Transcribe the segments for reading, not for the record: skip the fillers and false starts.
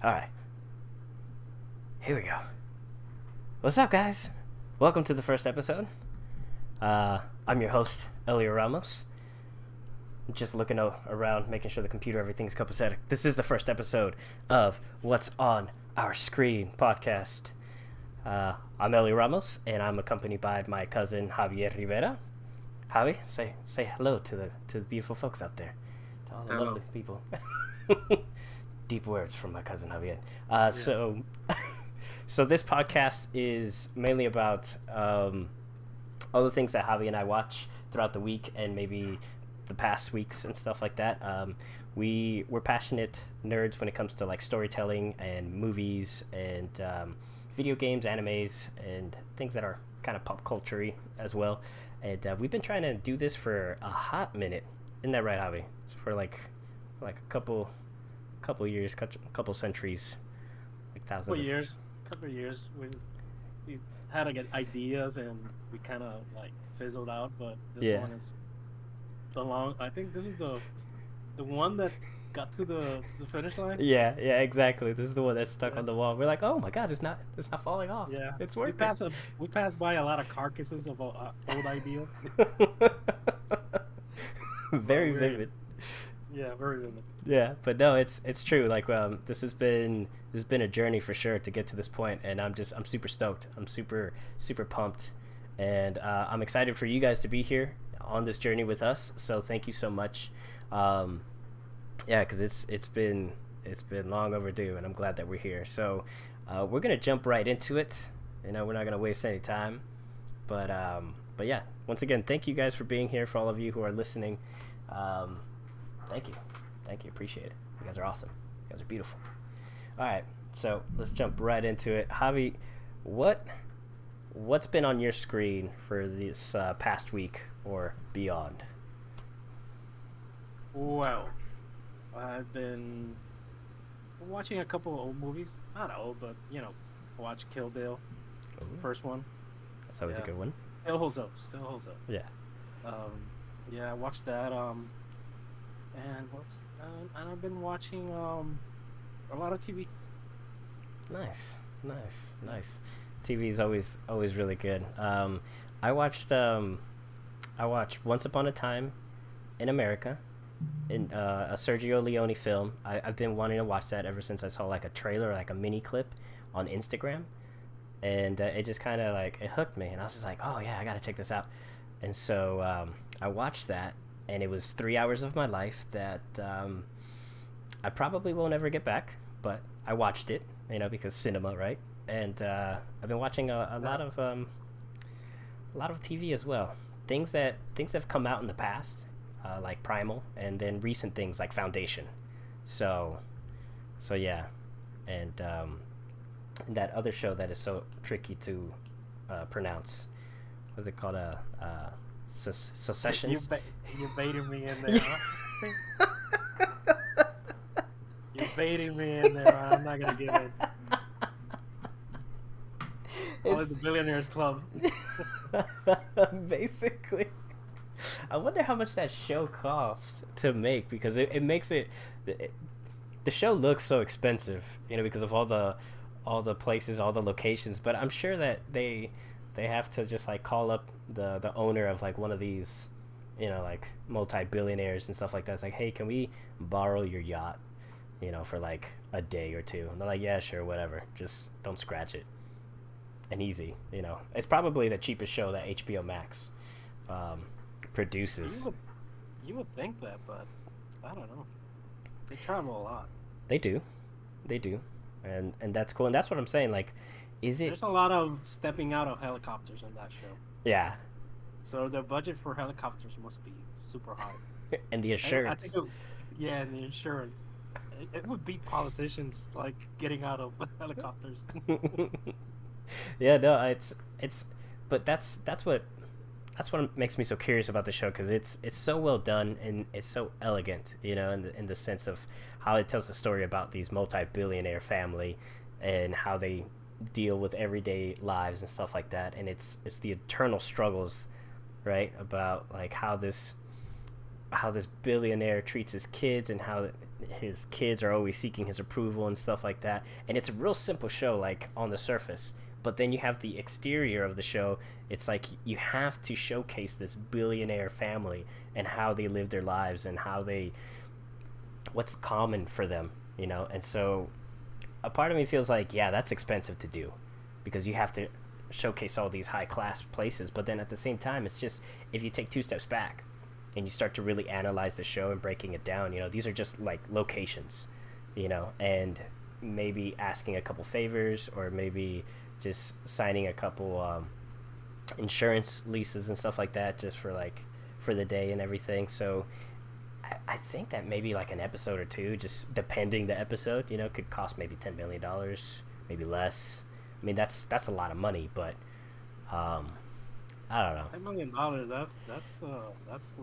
All right, here we go. What's up, guys? Welcome to the first episode. I'm your host, Elio Ramos. Just looking around, making sure the computer, everything's copacetic. This is the first episode of What's on Our Screen podcast. I'm Elio Ramos, and I'm accompanied by my cousin Javier Rivera. Javi, say hello to the beautiful folks out there, to all the Hello. lovely people. Deep words from my cousin Javier. Yeah. So this podcast is mainly about all the things that Javi and I watch throughout the week and maybe the past weeks and stuff like that. We're passionate nerds when it comes to like storytelling and movies and video games, animes, and things that are kind of pop culture-y as well. And we've been trying to do this for a hot minute. Isn't that right, Javi? For like a couple years, couple centuries, like thousands. Couple years. We had to get ideas and we kind of like fizzled out. But this one is the long. I think this is the one that got to the finish line. Yeah, exactly. This is the one that's stuck on the wall. We're like, oh my god, it's not falling off. Yeah, it's we working. We passed by a lot of carcasses of old ideas. Very vivid. Yeah, very vivid. Yeah, but no, it's true. Like, this has been a journey for sure to get to this point, and I'm super stoked. I'm super pumped, and I'm excited for you guys to be here on this journey with us. So thank you so much. Yeah, because it's been long overdue, and I'm glad that we're here. So we're gonna jump right into it. We're not gonna waste any time. But yeah, once again, thank you guys for being here. For all of you who are listening, thank you, appreciate it. You guys are awesome. You guys are beautiful. All right, so let's jump right into it. Javi, what's been on your screen for this past week or beyond? Well, I've been watching a couple of old movies. Not old, but I watched Kill Bill, Ooh, first one. that's always a good one. Still holds up. Yeah. Yeah, I watched that. And and I've been watching a lot of TV. Nice. TV is always really good. I watched Once Upon a Time in America, in a Sergio Leone film. I've been wanting to watch that ever since I saw like a trailer, like a mini clip on Instagram, and it just kind of like it hooked me, and I was just like, oh yeah, I gotta check this out. And so I watched that, and it was 3 hours of my life that I probably won't ever get back, but I watched it, because cinema, right? And I've been watching a lot of TV as well. Things that have come out in the past, like Primal, and then recent things like Foundation. So yeah, and that other show that is so tricky to pronounce. What's it called? Secessions. You baited me in there. Huh? You baited me in there. I'm not gonna give it. Only the Billionaires Club. Basically, I wonder how much that show cost to make, because it makes it. The show looks so expensive, because of all the places, all the locations. But I'm sure that they have to just like call up the owner of like one of these, like multi-billionaires and stuff like that. It's like, hey, can we borrow your yacht, for like a day or two? And they're like, yeah, sure, whatever. Just don't scratch it. And easy, It's probably the cheapest show that HBO Max produces. You would think that, but I don't know. They travel a lot. They do, and that's cool. And that's what I'm saying. Like, There's a lot of stepping out of helicopters on that show. Yeah. So the budget for helicopters must be super high. And the insurance. I think and the insurance. It would be politicians like getting out of helicopters. Yeah, no, it's, but that's what makes me so curious about the show, because it's so well done and it's so elegant, in the sense of how it tells the story about these multi-billionaire family and how they deal with everyday lives and stuff like that. And it's the eternal struggles, right, about like how this billionaire treats his kids, and how his kids are always seeking his approval and stuff like that. And it's a real simple show, like on the surface. But then you have the exterior of the show. It's like you have to showcase this billionaire family and how they live their lives and how they, what's common for them, you know. And so a part of me feels like, yeah, that's expensive to do because you have to showcase all these high class places. But then at the same time, it's just, if you take two steps back and you start to really analyze the show and breaking it down, you know, these are just like locations, you know, and maybe asking a couple favors or maybe just signing a couple insurance leases and stuff like that just for like for the day and everything. So I think that maybe like an episode or two, just depending the episode, you know, could cost maybe $10 million, maybe less. I mean, that's a lot of money, but I don't know. $10 million. That's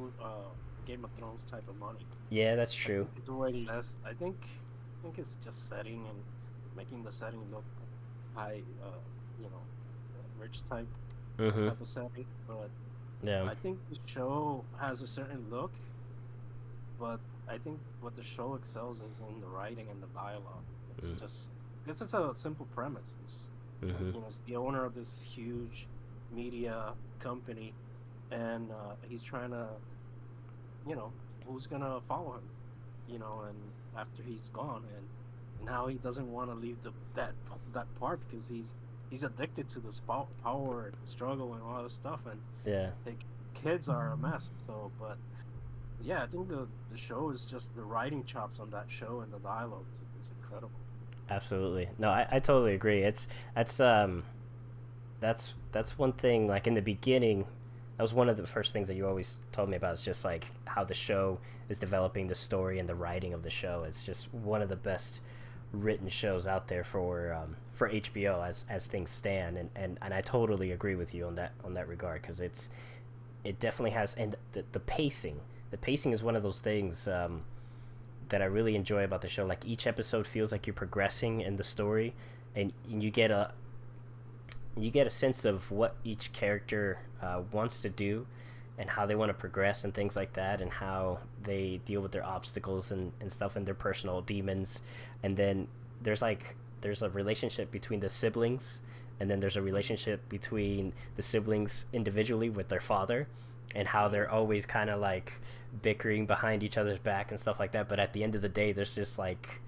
Game of Thrones type of money. Yeah, that's true. It's way less. I think it's just setting and making the setting look high. You know, rich type of setting. But Yeah. I think the show has a certain look. But I think what the show excels is in the writing and the dialogue. It's Mm. just because it's a simple premise. It's Mhm. it's the owner of this huge media company, and he's trying to, who's gonna follow him, and after he's gone, and how he doesn't want to leave that part because he's addicted to this power and the struggle and all this stuff, and Yeah. the kids are a mess. So, but yeah, I think the show is just the writing chops on that show and the dialogue is incredible. Absolutely. No, I totally agree. That's one thing. Like in the beginning, that was one of the first things that you always told me about. Is just like how the show is developing the story and the writing of the show. It's just one of the best written shows out there for HBO as things stand. And I totally agree with you on that regard because it definitely has, and the pacing. The pacing is one of those things that I really enjoy about the show. Like each episode feels like you're progressing in the story, and you get a sense of what each character wants to do, and how they want to progress and things like that, and how they deal with their obstacles and stuff and their personal demons. And then there's a relationship between the siblings, and then there's a relationship between the siblings individually with their father, and how they're always kind of like bickering behind each other's back and stuff like that. But at the end of the day, there's just like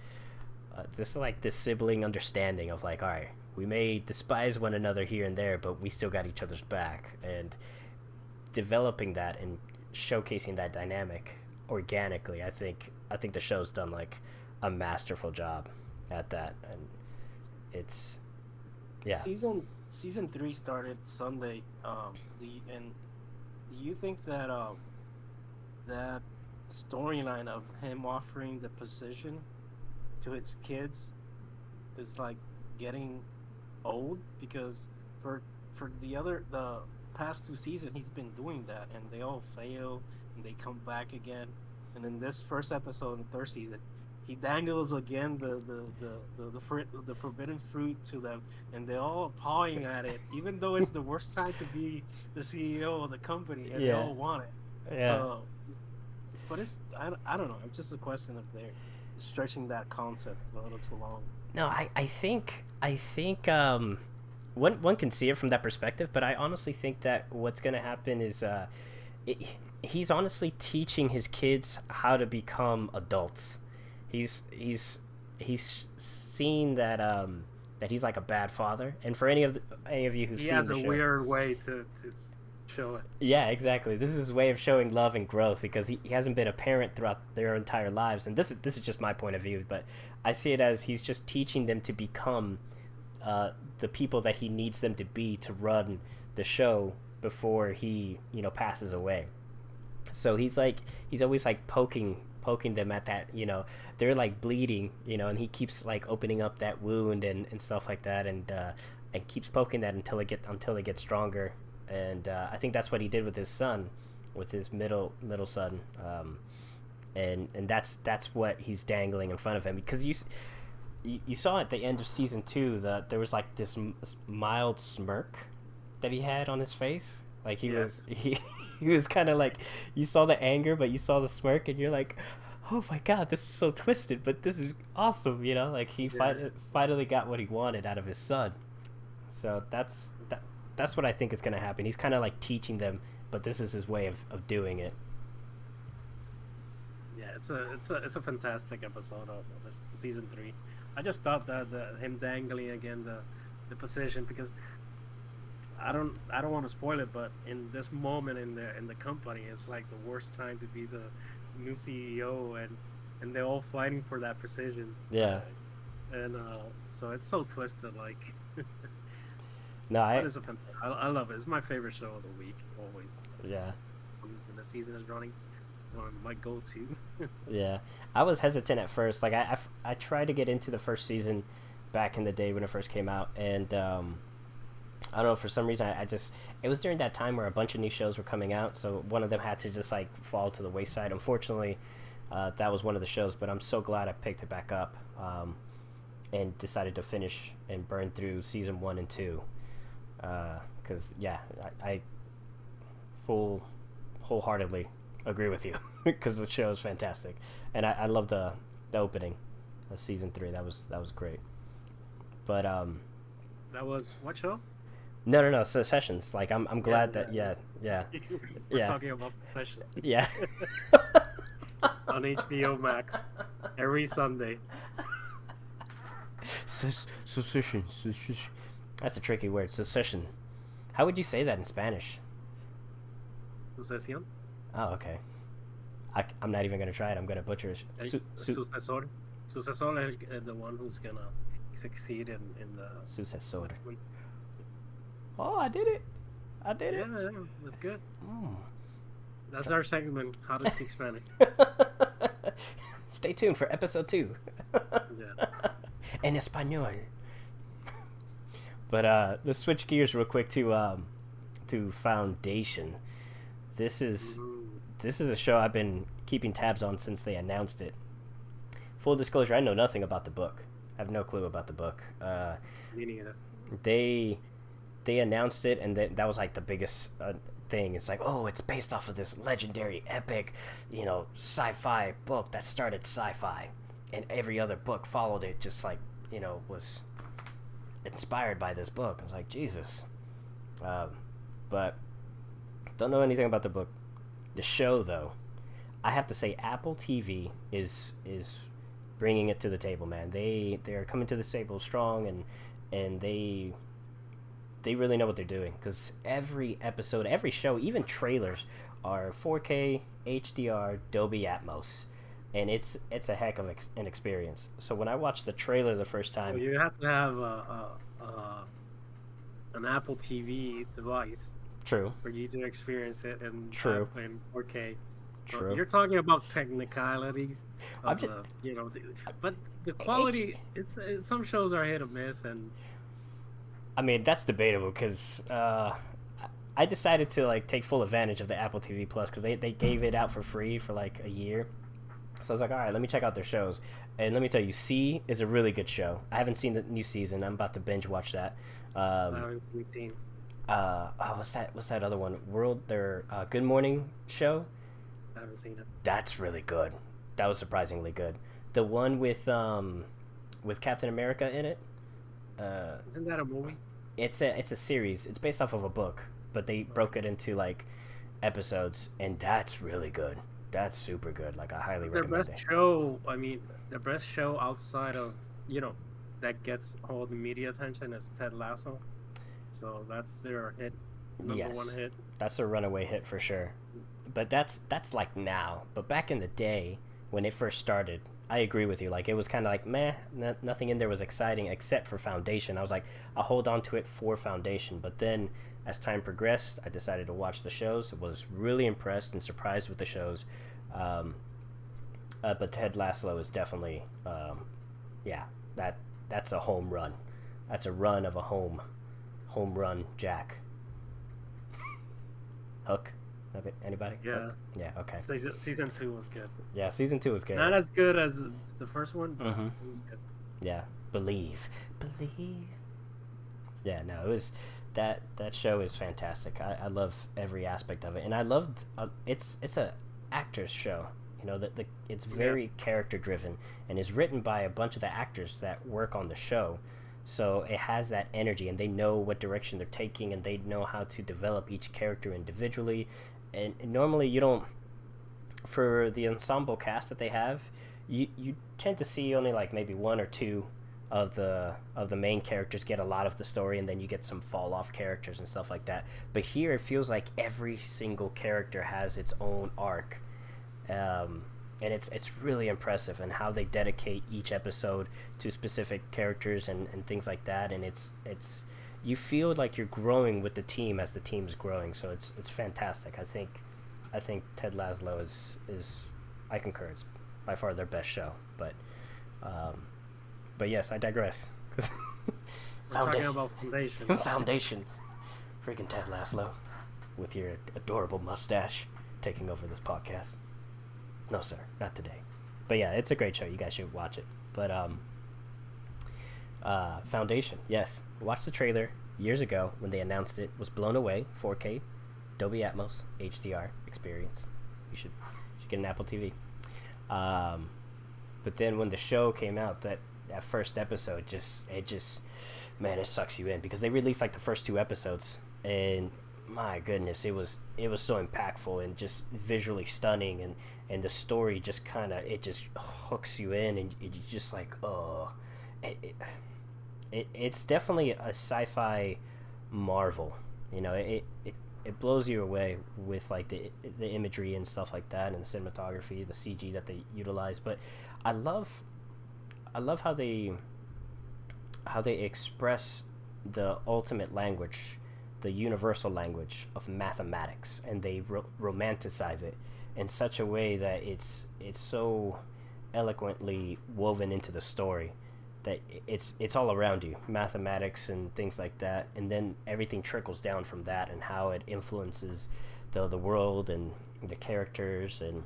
this sibling understanding of like, all right, we may despise one another here and there, but we still got each other's back. And developing that and showcasing that dynamic organically, I think the show's done like a masterful job at that. And it's yeah. Season 3 started Sunday. And do you think that that storyline of him offering the position to his kids is like getting old? Because for the past 2 seasons he's been doing that, and they all fail and they come back again. And in this first episode in the third season, he dangles again the forbidden fruit to them, and they're all pawing at it, even though it's the worst time to be the CEO of the company, and they all want it. Yeah. So, but I don't know. It's just a question of they're stretching that concept a little too long. No, I think one can see it from that perspective, but I honestly think that what's going to happen is he's honestly teaching his kids how to become adults. He's seen that that he's like a bad father, and for any of you who've seen the show, he has a weird way to show it. Yeah, exactly. This is his way of showing love and growth, because he hasn't been a parent throughout their entire lives, and this is just my point of view, but I see it as he's just teaching them to become the people that he needs them to be to run the show before he passes away. So he's always like poking them at that, they're like bleeding, and he keeps like opening up that wound and stuff like that, and keeps poking that until it gets stronger. And I think that's what he did with his son, with his middle son, and that's what he's dangling in front of him, because you saw at the end of season 2 that there was like this mild smirk that he had on his face. Like he was kind of like, you saw the anger, but you saw the smirk, and you're like, oh my god, this is so twisted, but this is awesome, you know? Like he Yeah. finally got what he wanted out of his son. So that's what I think is going to happen. He's kind of like teaching them, but this is his way of doing it. Yeah, it's a fantastic episode of this season 3. I just thought that him dangling again the position, because I don't want to spoil it, but in this moment in the company, it's like the worst time to be the new CEO, and they're all fighting for that position. Yeah. And so it's so twisted. Like, No, but I love it. It's my favorite show of the week always. yeah. When the season is running, it's one of my go-to. Yeah, I was hesitant at first. Like I tried to get into the first season back in the day when it first came out, and I don't know, for some reason I just, it was during that time where a bunch of new shows were coming out, so one of them had to just like fall to the wayside. Unfortunately, that was one of the shows, but I'm so glad I picked it back up, and decided to finish and burn through season 1 and 2, because yeah, I wholeheartedly agree with you because the show is fantastic, and I love the opening of season 3. That was great. But That was what show? no, Sessions. Like I'm glad that yeah. We're Yeah. talking about Sessions. Yeah. On HBO Max every Sunday. Secession. That's a tricky word. Secession. How would you say that in Spanish? Sucesión. Oh, okay. I'm not even gonna try it. I'm gonna butcher it. Sucesor. Sucesor is the one who's gonna succeed in the. Sucesor. Oh, I did it. Yeah, that's good. That's our segment, How to Speak Spanish. Stay tuned for episode 2. Yeah. En español. But let's switch gears real quick to Foundation. This is a show I've been keeping tabs on since they announced it. Full disclosure, I know nothing about the book. I have no clue about the book. Me neither. They announced it, and that was like the biggest thing. It's like, oh, it's based off of this legendary, epic, sci-fi book that started sci-fi, and every other book followed it, just like, was inspired by this book. I was like, Jesus. But don't know anything about the book. The show, though, I have to say, Apple TV is bringing it to the table, man. They're coming to the table strong, and they really know what they're doing, because every episode, every show, even trailers are 4K HDR Dolby Atmos, and it's a heck of an experience. So when I watched the trailer the first time, well, you have to have an Apple TV device. True. For you to experience it in 4K. True. You're talking about technicalities of but the quality. Some shows are hit or miss, and I mean, that's debatable, because I decided to like take full advantage of the Apple TV Plus, because they gave it out for free for like a year. So I was like, all right, let me check out their shows. And let me tell you, C is a really good show. I haven't seen the new season. I'm about to binge watch that. I haven't seen. What's that other one? Their Good Morning show. I haven't seen it. That's really good. That was surprisingly good. The one with Captain America in it. Isn't that a movie? It's a series. It's based off of a book, but they broke it into like episodes, and that's really good. That's super good. Like, I highly recommend it. The best show outside of that gets all the media attention is Ted Lasso. So that's their hit, number one hit. That's a runaway hit for sure. But that's like now. But back in the day when it first started, I agree with you. Like, it was kind of like meh. Nothing in there was exciting except for Foundation. I was like, I'll hold on to it for Foundation. But then as time progressed, I decided to watch the shows. I was really impressed and surprised with the shows. But Ted Lasso is definitely, that's a home run. That's a run of a home run jack. Hook? Anybody? Yeah. Hook? Yeah, okay. Season 2 was good. Yeah, season 2 was good. Not as good as the first one, but it was good. Yeah. Believe. Yeah, no, it was that show is fantastic. I love every aspect of it, and I loved it's a actor's show. You know, that it's very character driven and is written by a bunch of the actors that work on the show. So it has that energy, and they know what direction they're taking, and they know how to develop each character individually. And normally you don't, for the ensemble cast that they have, you tend to see only like maybe one or two of the main characters get a lot of the story, and then you get some fall off characters and stuff like that. But here it feels like every single character has its own arc, and it's really impressive, and how they dedicate each episode to specific characters and things like that. And it's you feel like you're growing with the team as the team is growing. So it's fantastic. I think Ted Lasso is I concur, it's by far their best show. But yes, I digress. We're talking about Foundation. Foundation. Freaking Ted Lasso with your adorable mustache taking over this podcast. No, sir, not today. But yeah, it's a great show. You guys should watch it. But Foundation, yes. Watched the trailer years ago when they announced it. Was blown away. 4K, Dolby Atmos, HDR experience. You should get an Apple TV. But then when the show came out, that first episode man, it sucks you in, because they released like the first 2 episodes, and my goodness, it was so impactful and just visually stunning, and the story just kind of, it just hooks you in, and you just like, oh, it's definitely a sci-fi marvel. You know, it blows you away with like the imagery and stuff like that, and the cinematography, the CG that they utilize. But I love how they express the ultimate language, the universal language of mathematics, and they romanticize it in such a way that it's so eloquently woven into the story that it's all around you, mathematics and things like that, and then everything trickles down from that, and how it influences the world and the characters and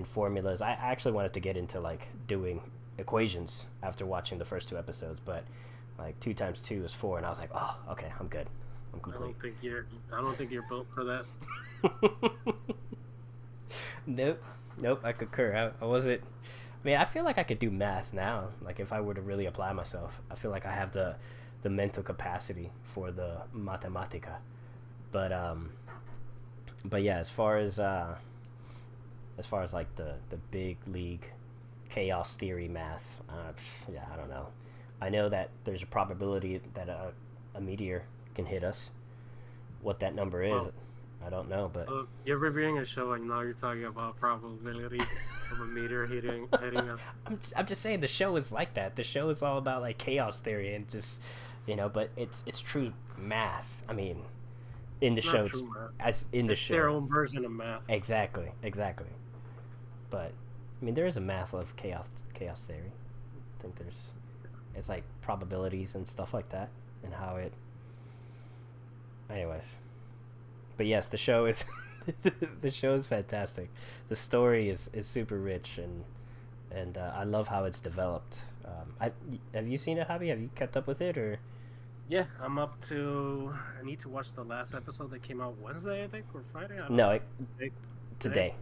formulas. I actually wanted to get into like doing equations after watching the first 2 episodes, but like 2 times 2 is 4, and I was like, oh, okay, I'm good, I'm complete. I don't think you're built for that. Nope, I concur. I wasn't. I mean, I feel like I could do math now, like if I were to really apply myself. I feel like I have the mental capacity for the matematica. But yeah, as far as like the big league chaos theory math, I don't know. I know that there's a probability that a meteor can hit us. What that number is, I don't know. But you're reviewing a show, and now you're talking about probability of a meteor hitting us. I'm just saying the show is like that. The show is all about like chaos theory, and just, you know, but it's true math. I mean, in the show, it's their own version of math. Exactly. But I mean, there is a math of chaos theory. I think it's like probabilities and stuff like that, and how it. Anyways, but yes, the show is the show is fantastic. The story is super rich, and I love how it's developed. Have you seen it, Javi? Have you kept up with it, or? Yeah, I'm up to. I need to watch the last episode that came out Wednesday, I think, or Friday. Today.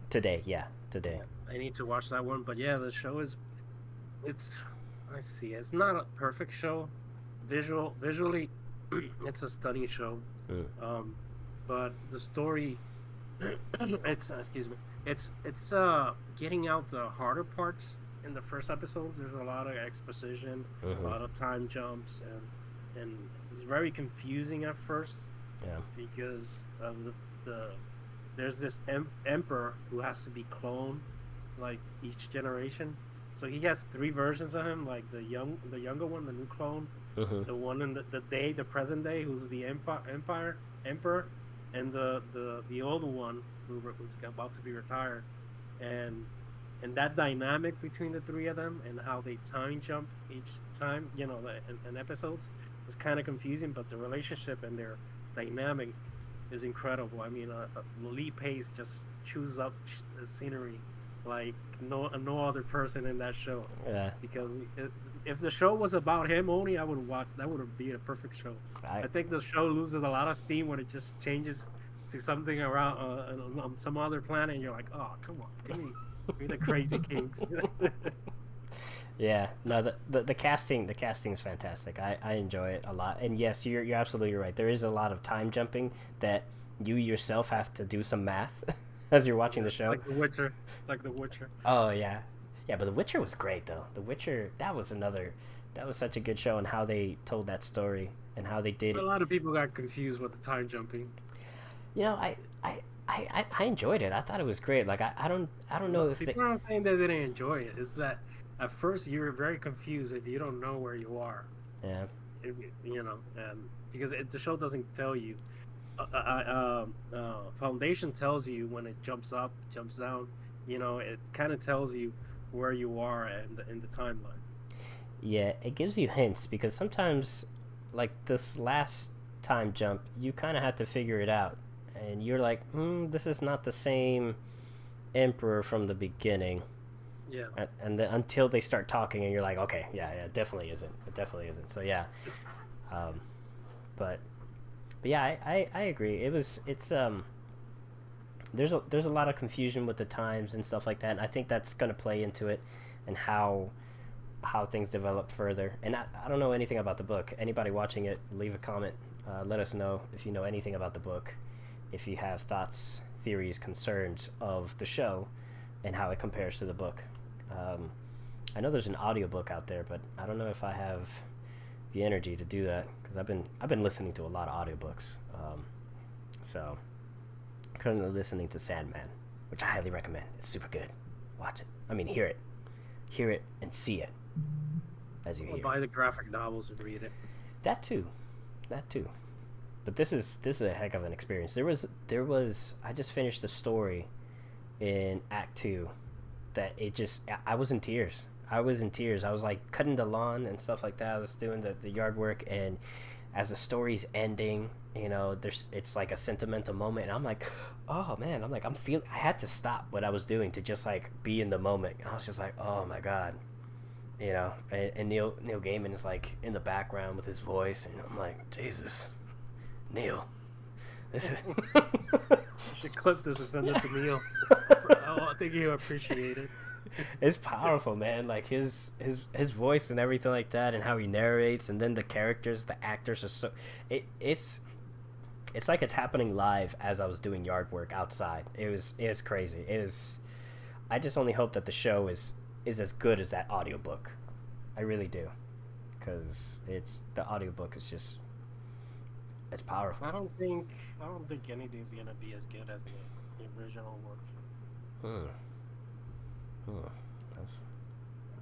Yeah, today. I need to watch that one, but yeah, the show is. Let's see. It's not a perfect show. Visually, it's a stunning show. But the story, it's getting out the harder parts in the first episodes. There's a lot of exposition, a lot of time jumps, and it's very confusing at first. Yeah. Because of there's this emperor who has to be cloned, like each generation. So he has 3 versions of him, like the younger one, the new clone, the one in the present day, who's the emperor, and the older one who was about to be retired, and that dynamic between the 3 of them, and how they time jump each time, you know, in episodes, is kind of confusing. But the relationship and their dynamic is incredible. I mean, Lee Pace just chews up the scenery like no other person in that show. Yeah. Because if the show was about him only, I would watch. That would be a perfect show. I think the show loses a lot of steam when it just changes to something around on some other planet, and you're like, oh, come on, We're the crazy kings. Yeah, no, the casting is fantastic. I enjoy it a lot. And yes, you're absolutely right. There is a lot of time jumping that you yourself have to do some math as you're watching Yeah, the it's show. like The Witcher. It's like The Witcher. Oh yeah, yeah. But The Witcher was great though. The Witcher, that was such a good show, and how they told that story and how they did A it. lot of people got confused with the time jumping. You know, I enjoyed it. I thought it was great. Like I don't know No, if they. people aren't saying that they didn't enjoy it. It's that at first you're very confused if you don't know where you are. Yeah. If, and because the show doesn't tell you. Foundation tells you when it jumps up, jumps down. It kind of tells you where you are in the timeline. Yeah, it gives you hints because sometimes, like this last time jump, you kind of had to figure it out, and you're like, this is not the same emperor from the beginning. Yeah. And then until they start talking, and you're like, okay, yeah, yeah, it definitely isn't. It definitely isn't. So yeah, um, but yeah, I agree. There's a lot of confusion with the times and stuff like that, and I think that's gonna play into it, and how things develop further. And I don't know anything about the book. Anybody watching it, leave a comment. Let us know if you know anything about the book, if you have thoughts, theories, concerns of the show, and how it compares to the book. Um, I know there's an audiobook out there, but I don't know if I have the energy to do that because I've been listening to a lot of audiobooks. So currently listening to Sandman, which I highly recommend. It's super good. Watch it. I mean, hear it, and see it as you Or hear. buy the graphic novels and read it. That too, that too. But this is a heck of an experience. There was I just finished a story in Act Two that it just I was in tears. I was in tears. I was like cutting the lawn and stuff like that. I was doing the yard work, and as the story's ending, it's like a sentimental moment, and I'm like, oh man, I had to stop what I was doing to just like be in the moment. I was just like, oh my god, and Neil Gaiman is like in the background with his voice, and I'm like, Jesus, Neil, this is. You should clip this and send it to Neil. I think he'll appreciate it. It's powerful, man. Like his voice and everything like that, and how he narrates, and then the characters, the actors are so. It's like it's happening live as I was doing yard work outside. It was crazy. It was. I just only hope that the show is as good as that audiobook. I really do, because the audiobook is just it's powerful. I don't think anything's gonna be as good as the original work. Hmm. Hmm. That's,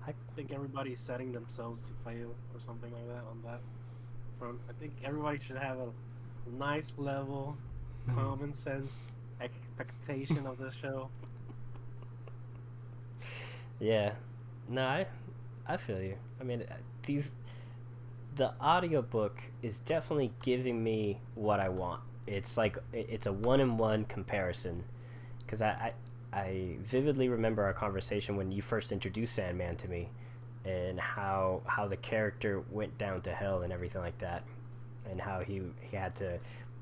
I I think everybody's setting themselves to fail or something like that on that front. I think everybody should have a nice level, common sense expectation of the show. yeah. No, I feel you. I mean, these the audiobook is definitely giving me what I want. It's like it's a one-in-one comparison because I vividly remember our conversation when you first introduced Sandman to me, and how the character went down to hell and everything like that, and how he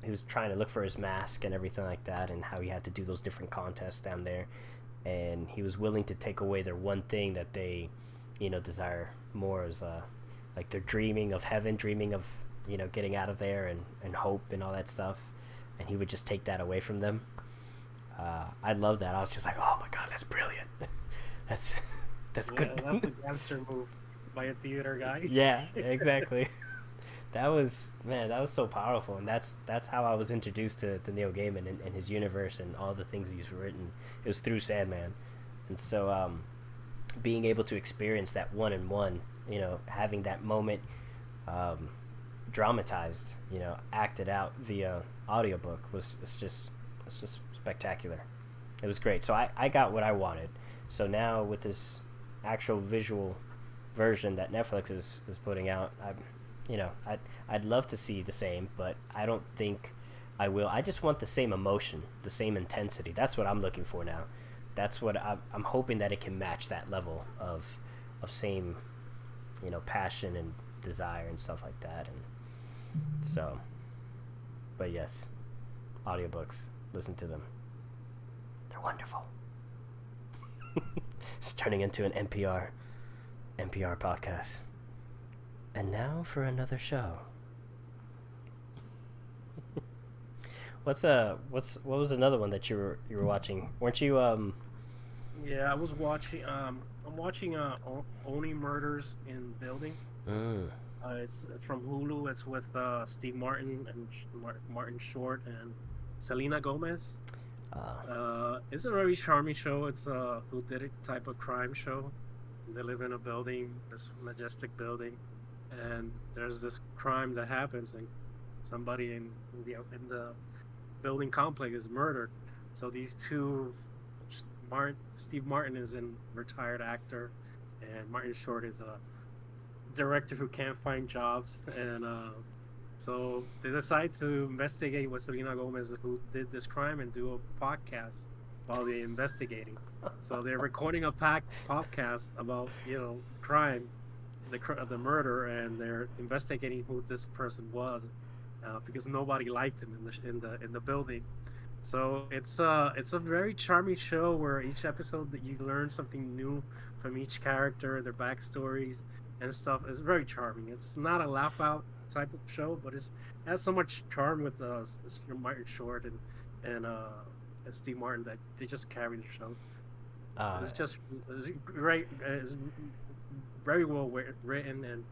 was trying to look for his mask and everything like that, and how he had to do those different contests down there, and he was willing to take away their one thing that they desire more as like they're dreaming of heaven, dreaming of getting out of there, and hope and all that stuff, and he would just take that away from them. I love that. I was just like, oh my god, that's brilliant. that's that's Yeah, good. that's a gangster move by a theater guy. Yeah, exactly. That was man, that was so powerful, and that's how I was introduced to Neil Gaiman and his universe and all the things he's written. It was through Sandman, and so being able to experience that one in one, having that moment um, dramatized, acted out via audiobook was it's just spectacular. It was great. So I got what I wanted. So now with this actual visual version that Netflix is putting out, I'd love to see the same, but I don't think I will. I just want the same emotion, the same intensity. That's what I'm looking for now. That's what I'm hoping that it can match that level of same, passion and desire and stuff like that. And so, but yes, audiobooks, listen to them. They're wonderful. It's turning into an NPR podcast. And now for another show. What was another one that you were watching? Weren't you Yeah, I was watching. I'm watching Only Murders in Building. It's from Hulu. It's with Steve Martin and Martin Short and Selena Gomez. It's a very charming show. It's a whodunit type of crime show. They live in a building, this majestic building, and there's this crime that happens, and somebody in the building complex is murdered. So these two, Steve Martin is a retired actor, and Martin Short is a director who can't find jobs, and so they decide to investigate with Selena Gomez, who did this crime, and do a podcast while they're investigating. So they're recording a podcast about crime, the murder, and they're investigating who this person was, because nobody liked him in the building. So it's a very charming show where each episode that you learn something new from each character, their backstories and stuff. It's very charming. It's not a laugh out type of show, but it has so much charm with Martin Short and Steve Martin that they just carry the show. It's great. It's very well written, and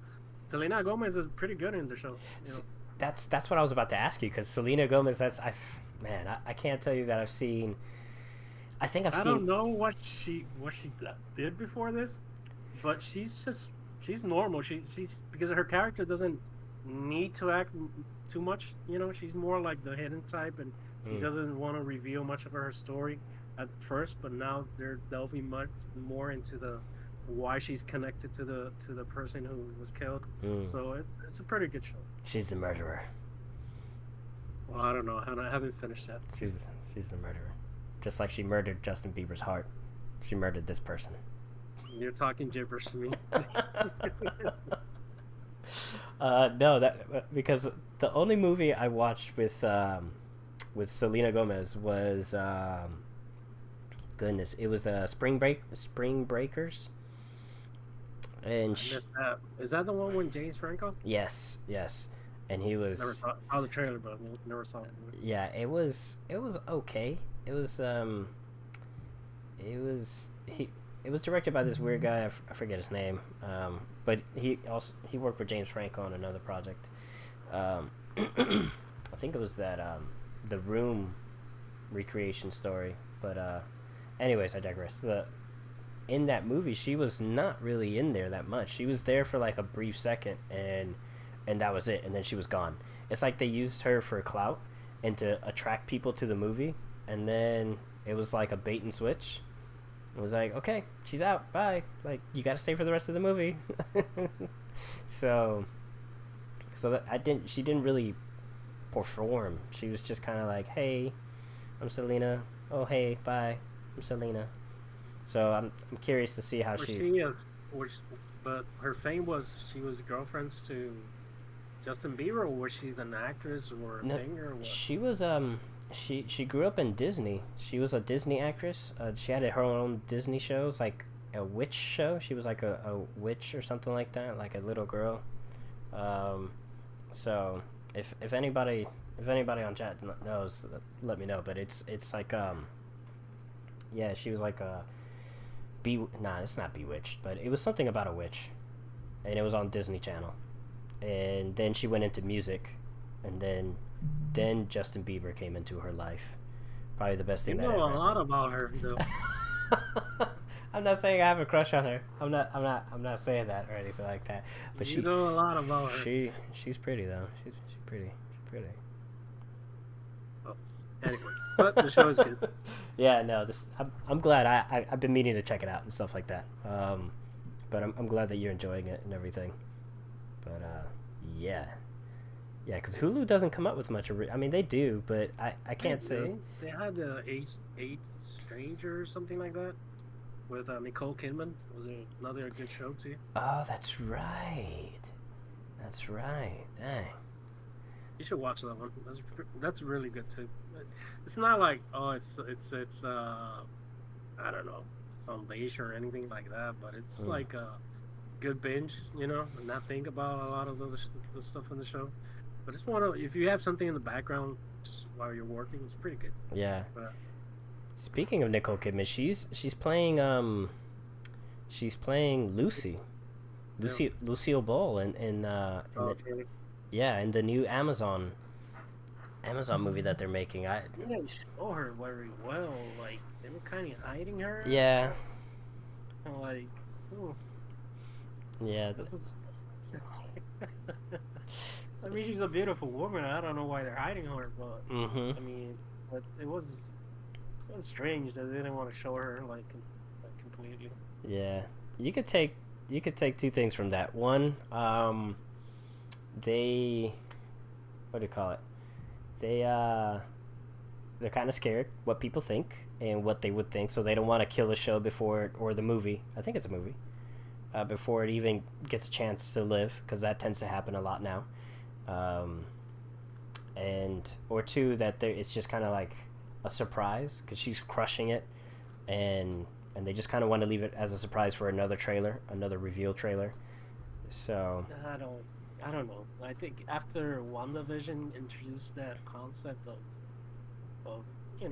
Selena Gomez is pretty good in the show. That's what I was about to ask you, because Selena Gomez. I can't tell you that I've seen. I don't know what she did before this, but she's normal. She's because her character doesn't need to act too much. She's more like the hidden type, and she doesn't want to reveal much of her story at first. But now they're delving much more into the why she's connected to the person who was killed. So it's a pretty good show. She's the murderer. Well, I don't know. I haven't finished that. She's the murderer. Just like she murdered Justin Bieber's heart, she murdered this person. You're talking gibberish to me. No, because the only movie I watched with Selena Gomez was goodness, it was the Spring Breakers. And I missed that. Is that the one with James Franco? Yes. And he was. Never saw the trailer, but never saw it. Yeah, it was okay. It was directed by this weird guy. I forget his name. But he worked with James Franco on another project. I think it was that the Room recreation story. But anyways, I digress. In that movie, she was not really in there that much. She was there for like a brief second, and that was it, and then she was gone. It's like they used her for clout and to attract people to the movie, and then it was like a bait and switch. It was like, okay, she's out, bye. Like, you gotta stay for the rest of the movie. so she didn't really perform. She was just kind of like, hey, I'm Selena. Oh, hey, bye, I'm Selena. So I'm curious to see how but her fame was she was girlfriends to Justin Bieber, or was she an actress or a singer? Or what? She was she grew up in Disney. She was a Disney actress. She had her own Disney shows, like a witch show. She was like a witch or something like that, like a little girl. So if anybody on chat knows, let me know. But it's like yeah, she was like a it's not Bewitched, but it was something about a witch, and it was on Disney Channel. And then she went into music, and then Justin Bieber came into her life. Probably the best thing that ever happened. You know a lot about her, though. I'm not saying I have a crush on her. I'm not saying that or anything like that. But you know a lot about her. She's pretty though. She's pretty. Oh, anyway, but the show is good. Yeah, no. I'm glad. I've been meaning to check it out and stuff like that. But I'm glad that you're enjoying it and everything. But yeah, because Hulu doesn't come up with much. I mean, they do, but I can't say. They had the Eighth Stranger or something like that with Nicole Kidman. Was it another good show too? Oh, that's right. Dang. You should watch that one. That's really good too. It's not like it's I don't know, foundation or anything like that, but it's Mm. like a good binge, and not think about a lot of the stuff in the show. But it's one of if you have something in the background just while you're working, it's pretty good. Yeah. But Speaking of Nicole Kidman, she's playing yeah, Lucille Ball in the really, in the new Amazon movie that they're making. they didn't show her very well. Like they were kind of hiding her. Yeah, And like, oh, yeah. this is. I mean, she's a beautiful woman. I don't know why they're hiding her, but Mm-hmm. I mean, but it was strange that they didn't want to show her like completely. Yeah. You could take two things from that. One, they what do you call it? They they're kind of scared what people think and what they would think, so they don't want to kill the show before or the movie. I think it's a movie. Before it even gets a chance to live, because that tends to happen a lot now. Um, and or two, that it's just kind of like a surprise because she's crushing it, and they just kind of want to leave it as a surprise for another reveal trailer. So I don't, I don't know. I think after WandaVision introduced that concept of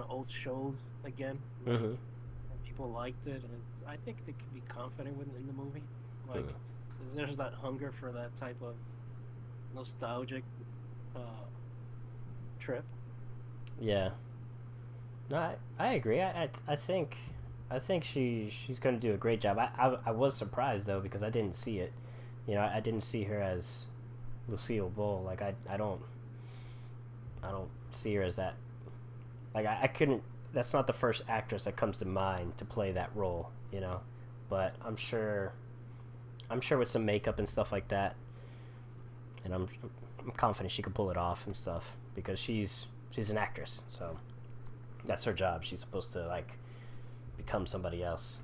old shows again, like mm-hmm, and people liked it, and I think they could be confident in the movie. Like, mm, there's that hunger for that type of nostalgic uh, trip. yeah. No, I agree. I think she's going to do a great job. I was surprised though because I didn't see it. I didn't see her as Lucille Ball. Like I don't see her as that. Like I couldn't. That's not the first actress that comes to mind to play that role. But I'm sure with some makeup and stuff like that, and I'm confident she can pull it off and stuff because she's an actress. So that's her job. She's supposed to like become somebody else.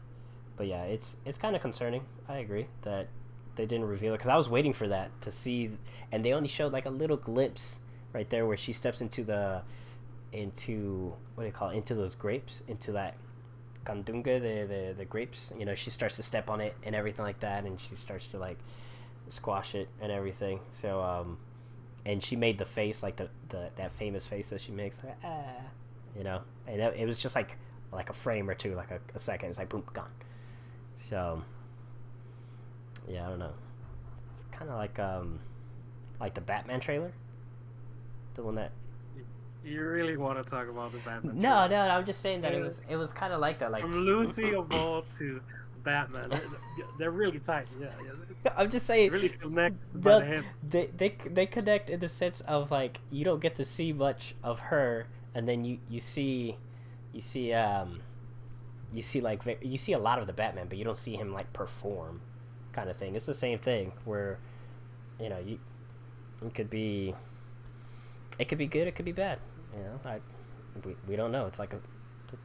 But yeah, it's kind of concerning. I agree that they didn't reveal it because I was waiting for that to see, and they only showed like a little glimpse right there where she steps into what do you call it, into those grapes, into that candunga, the grapes. She starts to step on it and everything like that, and she starts to like squash it and everything. So and she made the face like the that famous face that she makes, like and it was just like a frame or two, like a second. It's like boom, gone. So yeah, I don't know. It's kind of like the Batman trailer, the one that. You really want to talk about the Batman No, trailer? no, I'm just saying that it was kind of like that. Like From Lucy Ball to Batman, they're really tight. Yeah, yeah. I'm just They saying, really connect by the hips. they connect in the sense of like you don't get to see much of her, and then you see you see you see a lot of the Batman, but you don't see him like perform, kind of thing. It's the same thing where you it could be good, it could be bad. We don't know. It's like a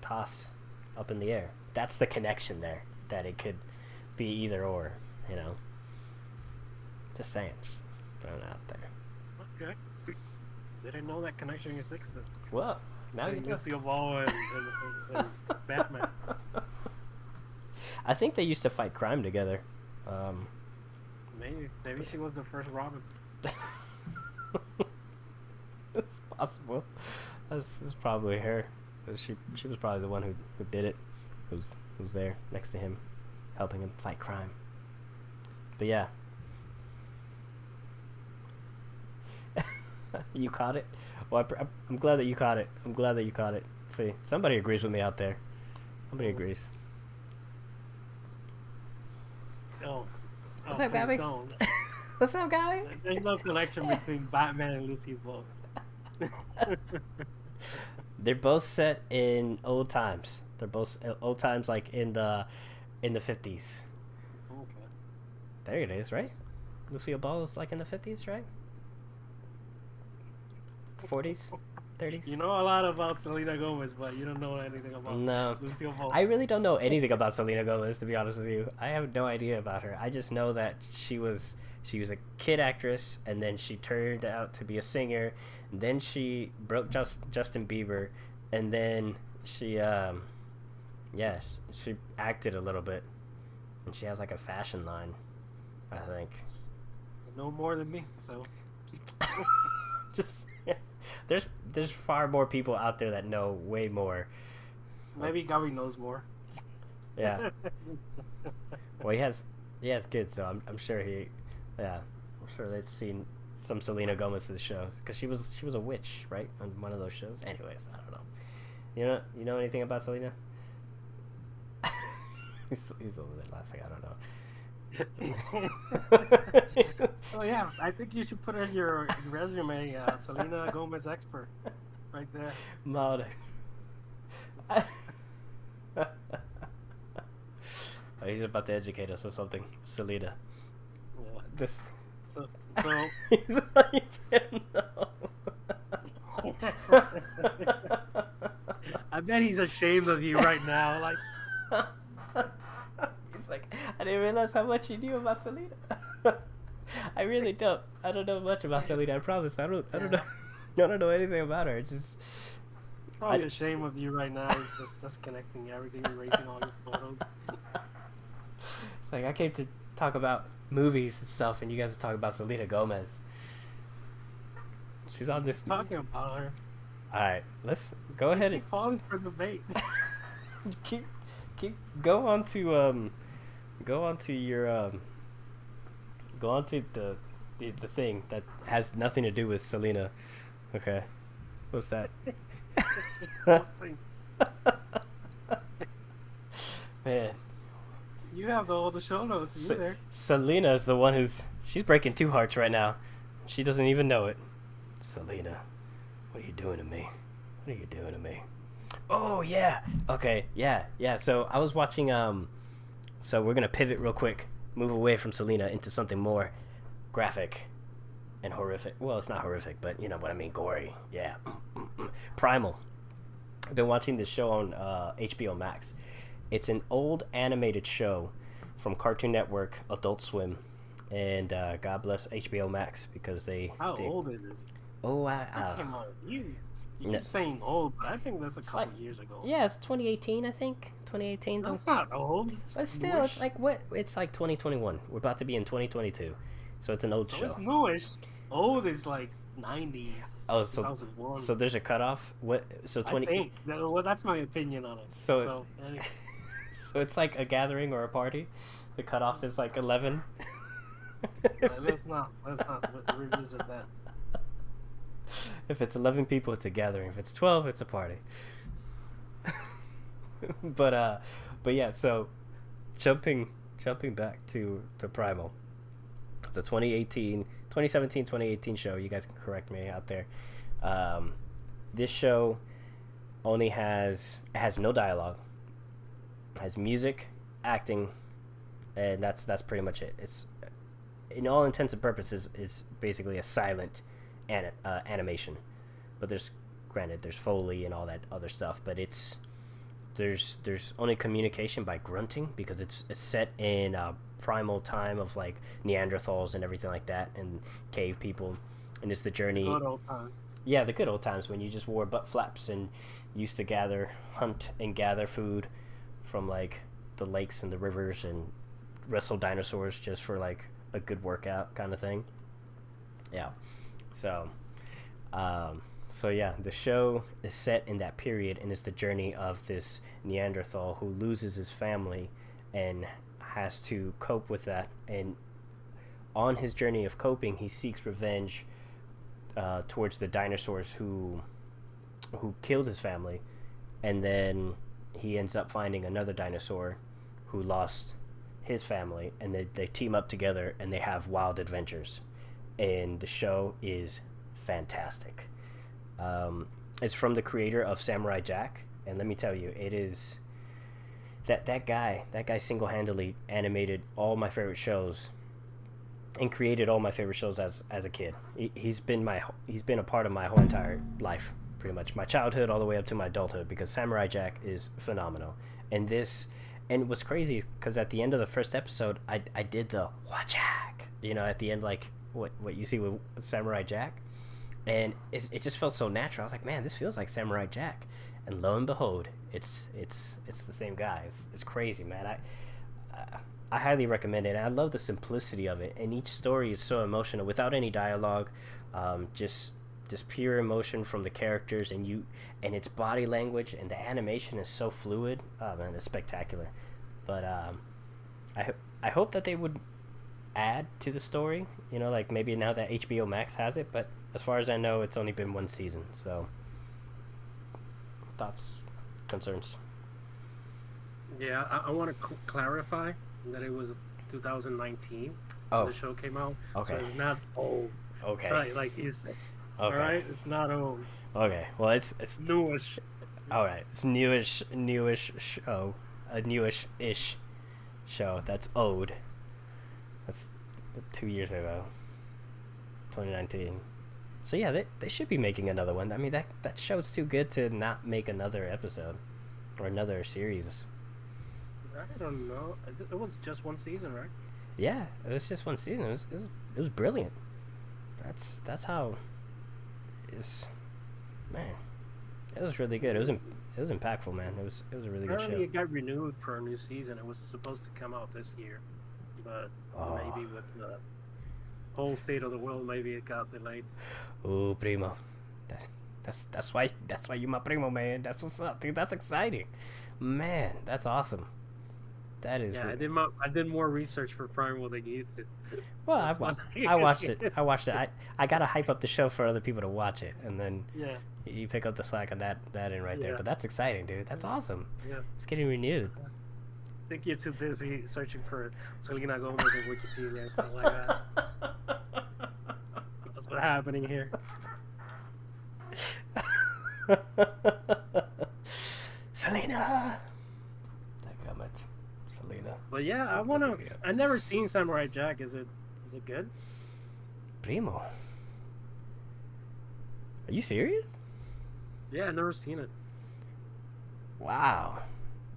toss up in the air. That's the connection there. That it could be either or. You know. Just saying. Just throwing it out there. Okay. Didn't know that connection existed. Well, now you do. Lucy Ball and Batman. I think they used to fight crime together. Maybe she was the first Robin. It's possible. That's probably her. She was probably the one who did it. Who's there next to him, helping him fight crime. But yeah. You caught it? Well, I'm glad that you caught it. I'm glad that you caught it. See, somebody agrees with me out there. Somebody agrees. What's up, Gabby? Don't. What's up, Gabby? There's no connection between Batman and Lucy Ball. They're both set in old times. They're both old times, like in the 50s. Okay. There it is, right? Lucille Ball was like in the 50s, right? 40s, 30s. You know a lot about Selena Gomez, but you don't know anything about Lucille Ball. I really don't know anything about Selena Gomez, to be honest with you. I have no idea about her. I just know that she was a kid actress, and then she turned out to be a singer, and then she broke Justin Bieber, and then she Yeah, she acted a little bit, and she has like a fashion line, I think. No more than me, so. Just there's far more people out there that know way more. Maybe Gabby knows more. Yeah. Well, he has kids, so I'm sure yeah, I'm sure they've seen some Selena Gomez's shows because she was a witch, right, on one of those shows. Anyways, I don't know. You know anything about Selena? He's over there laughing. I don't know. So yeah, I think you should put in your resume, Selena Gomez expert, right there. Malde. He's about to educate us or something. Selena. Yeah. This. So He's not even know. I bet he's ashamed of you right now. Like, he's like, I didn't realize how much you knew about Selena. I really don't. I don't know much about Selena. I promise. I don't know. I don't know anything about her. It's just probably ashamed of you right now. He's just disconnecting everything, erasing all your photos. It's like I came to talk about movies and stuff, and you guys are talking about Selena Gomez. She's on this. Talking about her. All right, let's go ahead and falling for the bait. keep go on to your go on to the thing that has nothing to do with Selena. Okay, what's that? Man, you have all the show notes. You there? Selena is the one she's breaking two hearts right now. She doesn't even know it. Selena, what are you doing to me? What are you doing to me? Oh yeah. Okay. Yeah. So I was watching. So we're gonna pivot real quick, move away from Selena into something more graphic and horrific. Well, it's not horrific, but you know what I mean. Gory. Yeah. Primal. I've been watching this show on HBO Max. It's an old animated show from Cartoon Network, Adult Swim, and God bless HBO Max because they. How old is this? Oh, that came out easy. You keep saying old, but I think that's a couple years ago. Yeah, it's 2018, I think. 2018. That's not old. But still, it's like what? It's like 2021. We're about to be in 2022, so it's an old show. It's newish. Old is like 90s. Oh, so there's a cutoff. What? So 20. I think. Well, that's my opinion on it. So anyway. So it's like a gathering or a party. The cutoff is like 11. Let's not revisit that. If it's 11 people, it's a gathering. If it's 12, it's a party. but yeah. So jumping back to Primal. It's a 2017, show. You guys can correct me out there. This show only has no dialogue. It has music, acting, and that's pretty much it. It's in all intents and purposes is basically a silent animation, but there's Foley and all that other stuff, but there's only communication by grunting because it's set in primal time of like Neanderthals and everything like that and cave people, and it's the journey. Good old times. Yeah, the good old times when you just wore butt flaps and used to hunt and gather food from like the lakes and the rivers and wrestle dinosaurs just for like a good workout kind of thing. Yeah. So yeah, the show is set in that period and is the journey of this Neanderthal who loses his family and has to cope with that. And on his journey of coping, he seeks revenge towards the dinosaurs who killed his family, and then he ends up finding another dinosaur who lost his family, and they team up together and they have wild adventures. And the show is fantastic. It's from the creator of Samurai Jack, and let me tell you, it is that guy single-handedly animated all my favorite shows and created all my favorite shows as a kid. He's been a part of my whole entire life, pretty much my childhood all the way up to my adulthood, because Samurai Jack is phenomenal. And what's crazy because at the end of the first episode, I did the Wachak, at the end, like what you see with Samurai Jack, and it just felt so natural. I was like, man, this feels like Samurai Jack. and lo and behold, it's the same guy. It's crazy, man. I highly recommend it. And I love the simplicity of it, and each story is so emotional without any dialogue, just pure emotion from the characters, and its body language and the animation is so fluid. Oh man, it's spectacular. But I hope that they would add to the story. You know, like maybe now that HBO Max has it, but as far as I know, it's only been one season. So, thoughts, concerns? Yeah, I want to clarify that it was 2019 Oh, when the show came out. okay. So it's not old. Okay. Right, like you said. Okay. All right, it's not old. Okay. Well, it's Newish. all right. It's newish show, a newish-ish show. That's owed. That's 2 years ago, 2019. So yeah, they should be making another one. I mean, that show's too good to not make another episode or another series. I don't know. It was just one season, right? Yeah, it was just one season. It was brilliant. That's how. It's, man, it was really good. It was impactful, man. It was a really good show. Apparently, it got renewed for a new season. It was supposed to come out this year, but maybe with the whole state of the world, maybe it got delayed. Oh, primo, that's why you my primo, man. That's what's up, dude. That's exciting, man. That's awesome. That is. Yeah, really... I did more research for Primal than you did. Well, I watched it. I gotta hype up the show for other people to watch it, and then you pick up the slack on that end right there. But that's exciting, dude. That's awesome. Yeah, it's getting renewed. I think you're too busy searching for Selena Gomez on Wikipedia and stuff like that. That's what's happening here. Selena. Selena. But yeah, I never seen Samurai Jack. Is it good? Primo. Are you serious? Yeah, I never seen it. Wow.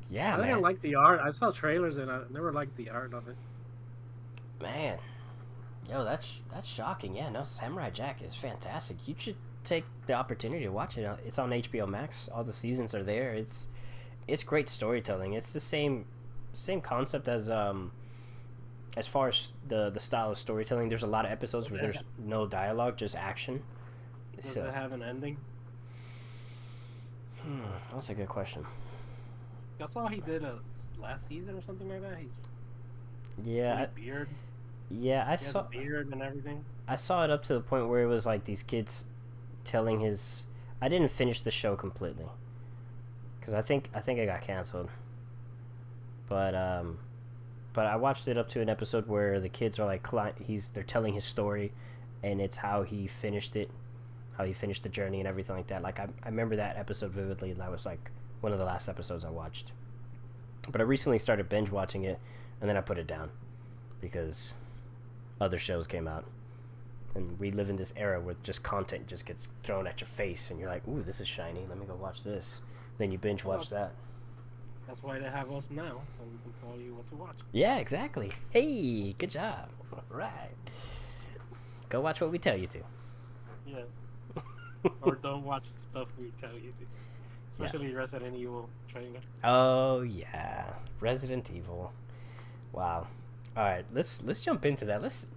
Yeah, I didn't like the art. I saw trailers and I never liked the art of it. Man. Yo, that's shocking. Yeah, no, Samurai Jack is fantastic. You should take the opportunity to watch it. It's on HBO Max. All the seasons are there. It's great storytelling. It's the same concept as far as the style of storytelling. There's a lot of episodes where there's no dialogue, just action. Does it have an ending? That's a good question. I saw he did a last season or something like that. He's beard. Yeah, I saw a beard and everything. I saw it up to the point where it was like these kids telling his. I didn't finish the show completely because I think it got canceled. But I watched it up to an episode where the kids are like they're telling his story, and it's how he finished it, how he finished the journey and everything like that. Like I remember that episode vividly, and that was like one of the last episodes I watched. But I recently started binge watching it, and then I put it down because other shows came out, and we live in this era where just content just gets thrown at your face, and you're like, ooh, this is shiny. Let me go watch this. Then you binge watch that. That's why they have us now, so we can tell you what to watch. Yeah, exactly. Hey, good job. All right. Go watch what we tell you to. Yeah. Or don't watch the stuff we tell you to. Especially Resident Evil trailer. Oh, yeah. Resident Evil. Wow. All right, let's jump into that. Let's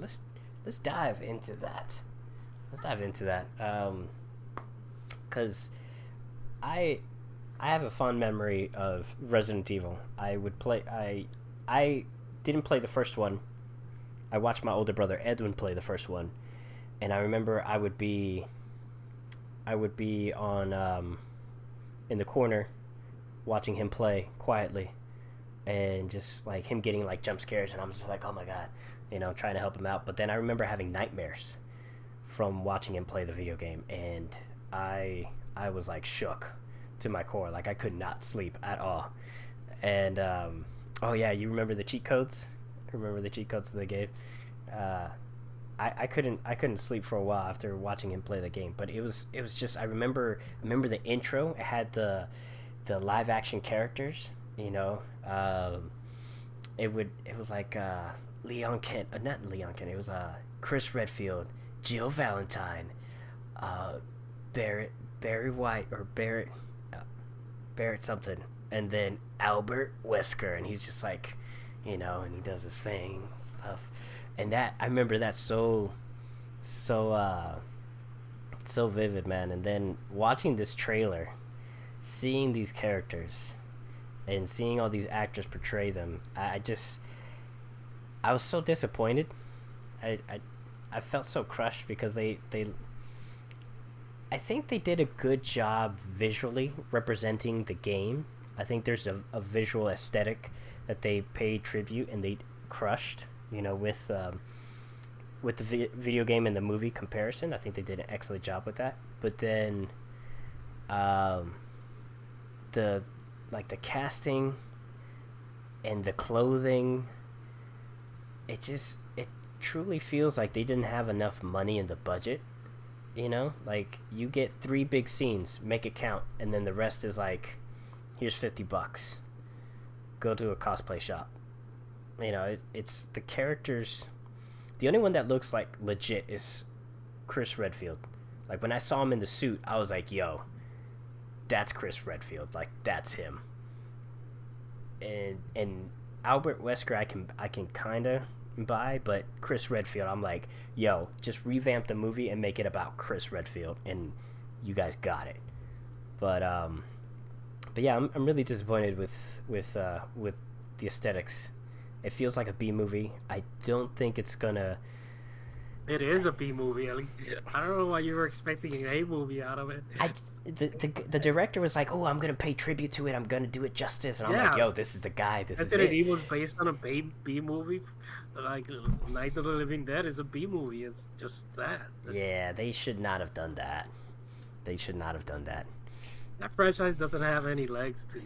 dive into that. Let's dive into that. Cuz I have a fond memory of Resident Evil. I didn't play the first one. I watched my older brother Edwin play the first one, and I remember I would be on in the corner watching him play quietly, and just like him getting like jump scares, and I'm just like, oh my god, trying to help him out. But then I remember having nightmares from watching him play the video game, and I was like shook to my core. Like I could not sleep at all. And oh yeah, you remember the cheat codes? Remember the cheat codes of the game? I couldn't sleep for a while after watching him play the game. But it was just, I remember the intro. It had the live action characters. It was like Leon Kent, not Leon Kent. It was Chris Redfield, Jill Valentine, Barry White or Barrett. Barrett something, and then Albert Wesker, and he's just like, and he does his thing stuff, and that I remember that so so vivid, man. And then watching this trailer, seeing these characters, and seeing all these actors portray them, I was so disappointed. I felt so crushed because I think they did a good job visually representing the game. I think there's a visual aesthetic that they paid tribute and they crushed, with the video game and the movie comparison. I think they did an excellent job with that. But then, the casting and the clothing, it truly feels like they didn't have enough money in the budget. Like you get 3 big scenes, make it count, and then the rest is like, here's $50. Go to a cosplay shop. It's the characters. The only one that looks like legit is Chris Redfield. Like when I saw him in the suit, I was like, yo, that's Chris Redfield. Like that's him. And Albert Wesker, I can kind of buy, but Chris Redfield, I'm like, yo, just revamp the movie and make it about Chris Redfield, and you guys got it. But yeah, I'm really disappointed with the aesthetics. It feels like a B movie. I don't think it's gonna. It is a B movie. I don't know why you were expecting an A movie out of it. The director was like, "Oh, I'm gonna pay tribute to it. I'm gonna do it justice." And I'm like, "Yo, this is the guy. This is it." Resident Evil was based on a B movie. Like Night of the Living Dead is a B movie. It's just that. Yeah, they should not have done that. They should not have done that. That franchise doesn't have any legs to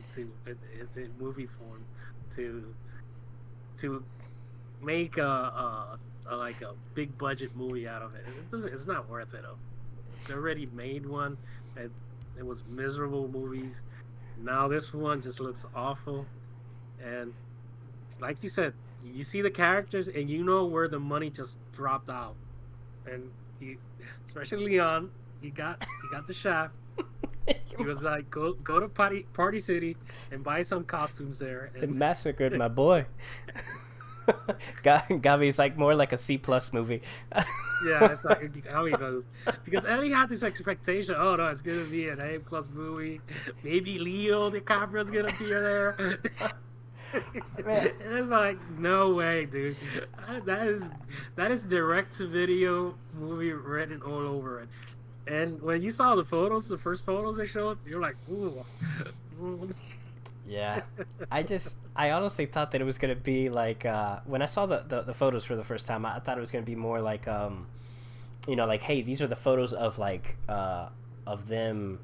in movie form to make a big budget movie out of it. It's not worth it. They already made one. It was miserable movies. Now this one just looks awful. And like you said, you see the characters and you know where the money just dropped out. And especially Leon, he got the shaft. He was like, go to Party City and buy some costumes there. They massacred my boy. Gavi's like more like a C+ movie. Yeah, it's like how he does. Because Ellie had this expectation. Oh no, it's gonna be an A+ movie. Maybe Leo DiCaprio's gonna be there. And it's like, no way, dude. That is direct to video movie written all over it. And when you saw the first photos they showed, you're like, ooh. Yeah, I honestly thought that it was gonna be like when I saw the photos for the first time, I thought it was gonna be more like like, hey, these are the photos of like of them.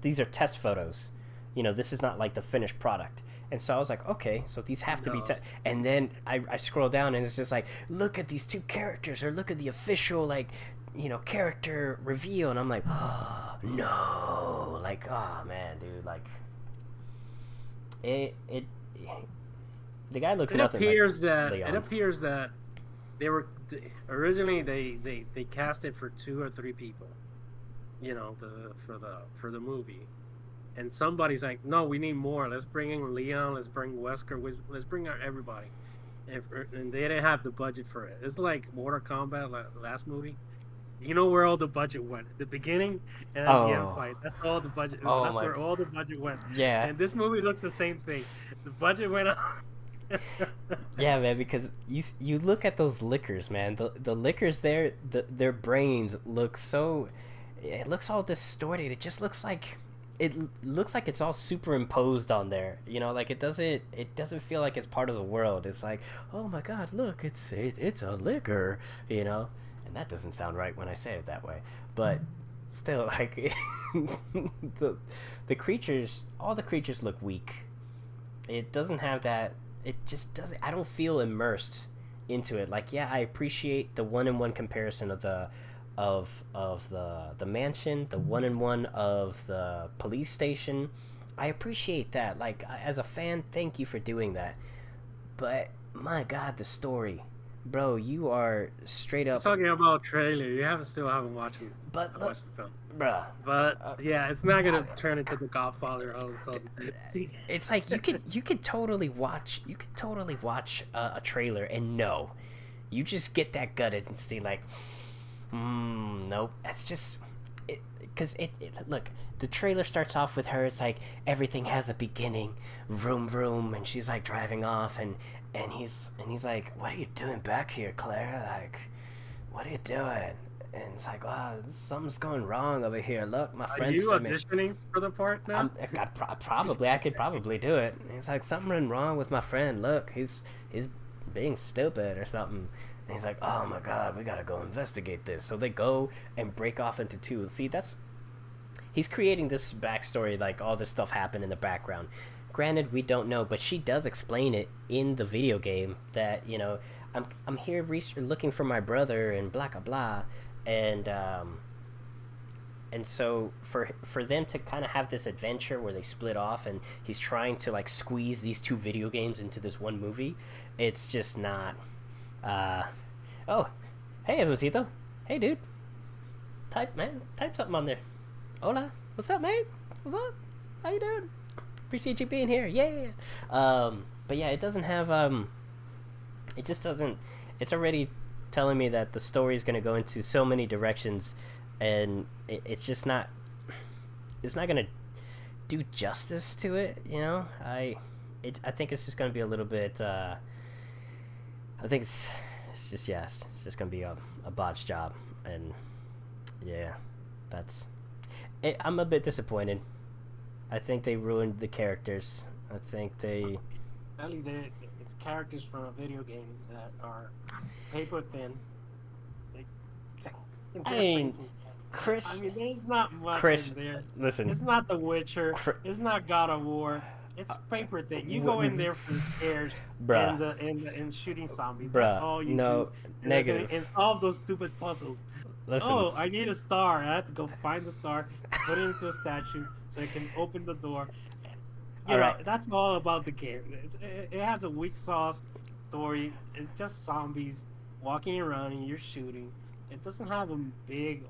These are test photos. This is not like the finished product. And so I was like, okay, so these have to be. And then I scroll down and it's just like, look at these 2 characters, or look at the official like, character reveal, and I'm like, oh no, like, oh man, dude, like. The guy looks nothing like Leon. It appears that they were originally they cast it for 2 or 3 people, for the movie, and somebody's like, no, we need more. Let's bring in Leon. Let's bring Wesker. Let's bring out everybody, and they didn't have the budget for it. It's like Mortal Kombat last movie. You know where all the budget went? The beginning and the end fight. That's all the budget. That's where all the budget went. Yeah. And this movie looks the same thing. The budget went up. Yeah, man. Because you look at those liquors, man. The liquors there, their brains look so. It looks all distorted. It just looks like. It looks like it's all superimposed on there. Like it doesn't feel like it's part of the world. It's like, oh my God, look, it's a liquor. And that doesn't sound right when I say it that way, but still, like, the creatures, all the creatures look weak. It doesn't have that. It just doesn't. I don't feel immersed into it. Like, yeah, I appreciate the 1-in-1 comparison of the mansion, the 1-in-1 of the police station. I appreciate that. Like, as a fan, thank you for doing that. But my God, the story. Bro, you are straight up talking about trailer. You still haven't watched it. But watched the film. bruh. But yeah, it's not gonna turn into The Godfather all of a sudden. It's like you could totally watch a trailer and no, you just get that gut instinct like, nope. That's just because look. The trailer starts off with her. It's like everything has a beginning, vroom vroom, and she's like driving off, and he's like, "What are you doing back here, Claire? Like, what are you doing?" And it's like, "Wow, something's going wrong over here. Look, my friend." Are you auditioning for the part now? I could probably do it. He's like, "Something wrong with my friend. Look, he's being stupid or something." And he's like, "Oh my God, we gotta go investigate this." So they go and break off into two. See, he's creating this backstory, like all this stuff happened in the background. Granted, we don't know, but she does explain it in the video game that, I'm here looking for my brother and blah blah blah, and so for them to kind of have this adventure where they split off and he's trying to like squeeze these two video games into this one movie, it's just not. Oh, hey Rosito, hey dude, type something on there. Hola, what's up, man? What's up? How you doing? Appreciate you being here. Yeah. But yeah, it doesn't have it just doesn't. It's already telling me that the story is going to go into so many directions, and it's just not. It's not going to do justice to it. I think it's just going to be a little bit. I think it's just it's just going to be a botched job, and yeah, that's. I'm a bit disappointed. I think they ruined the characters. I think they... It's characters from a video game that are paper thin. Chris... there's not much in there. Listen. It's not The Witcher. It's not God of War. It's paper thin. You go in there for the scares and shooting zombies. That's all you do. Negative. And solve those stupid puzzles. Listen. Oh, I need a star. I have to go find the star, put it into a statue so I can open the door. Right. That's all about the game. It has a weak sauce story. It's just zombies walking around and you're shooting. It doesn't have a big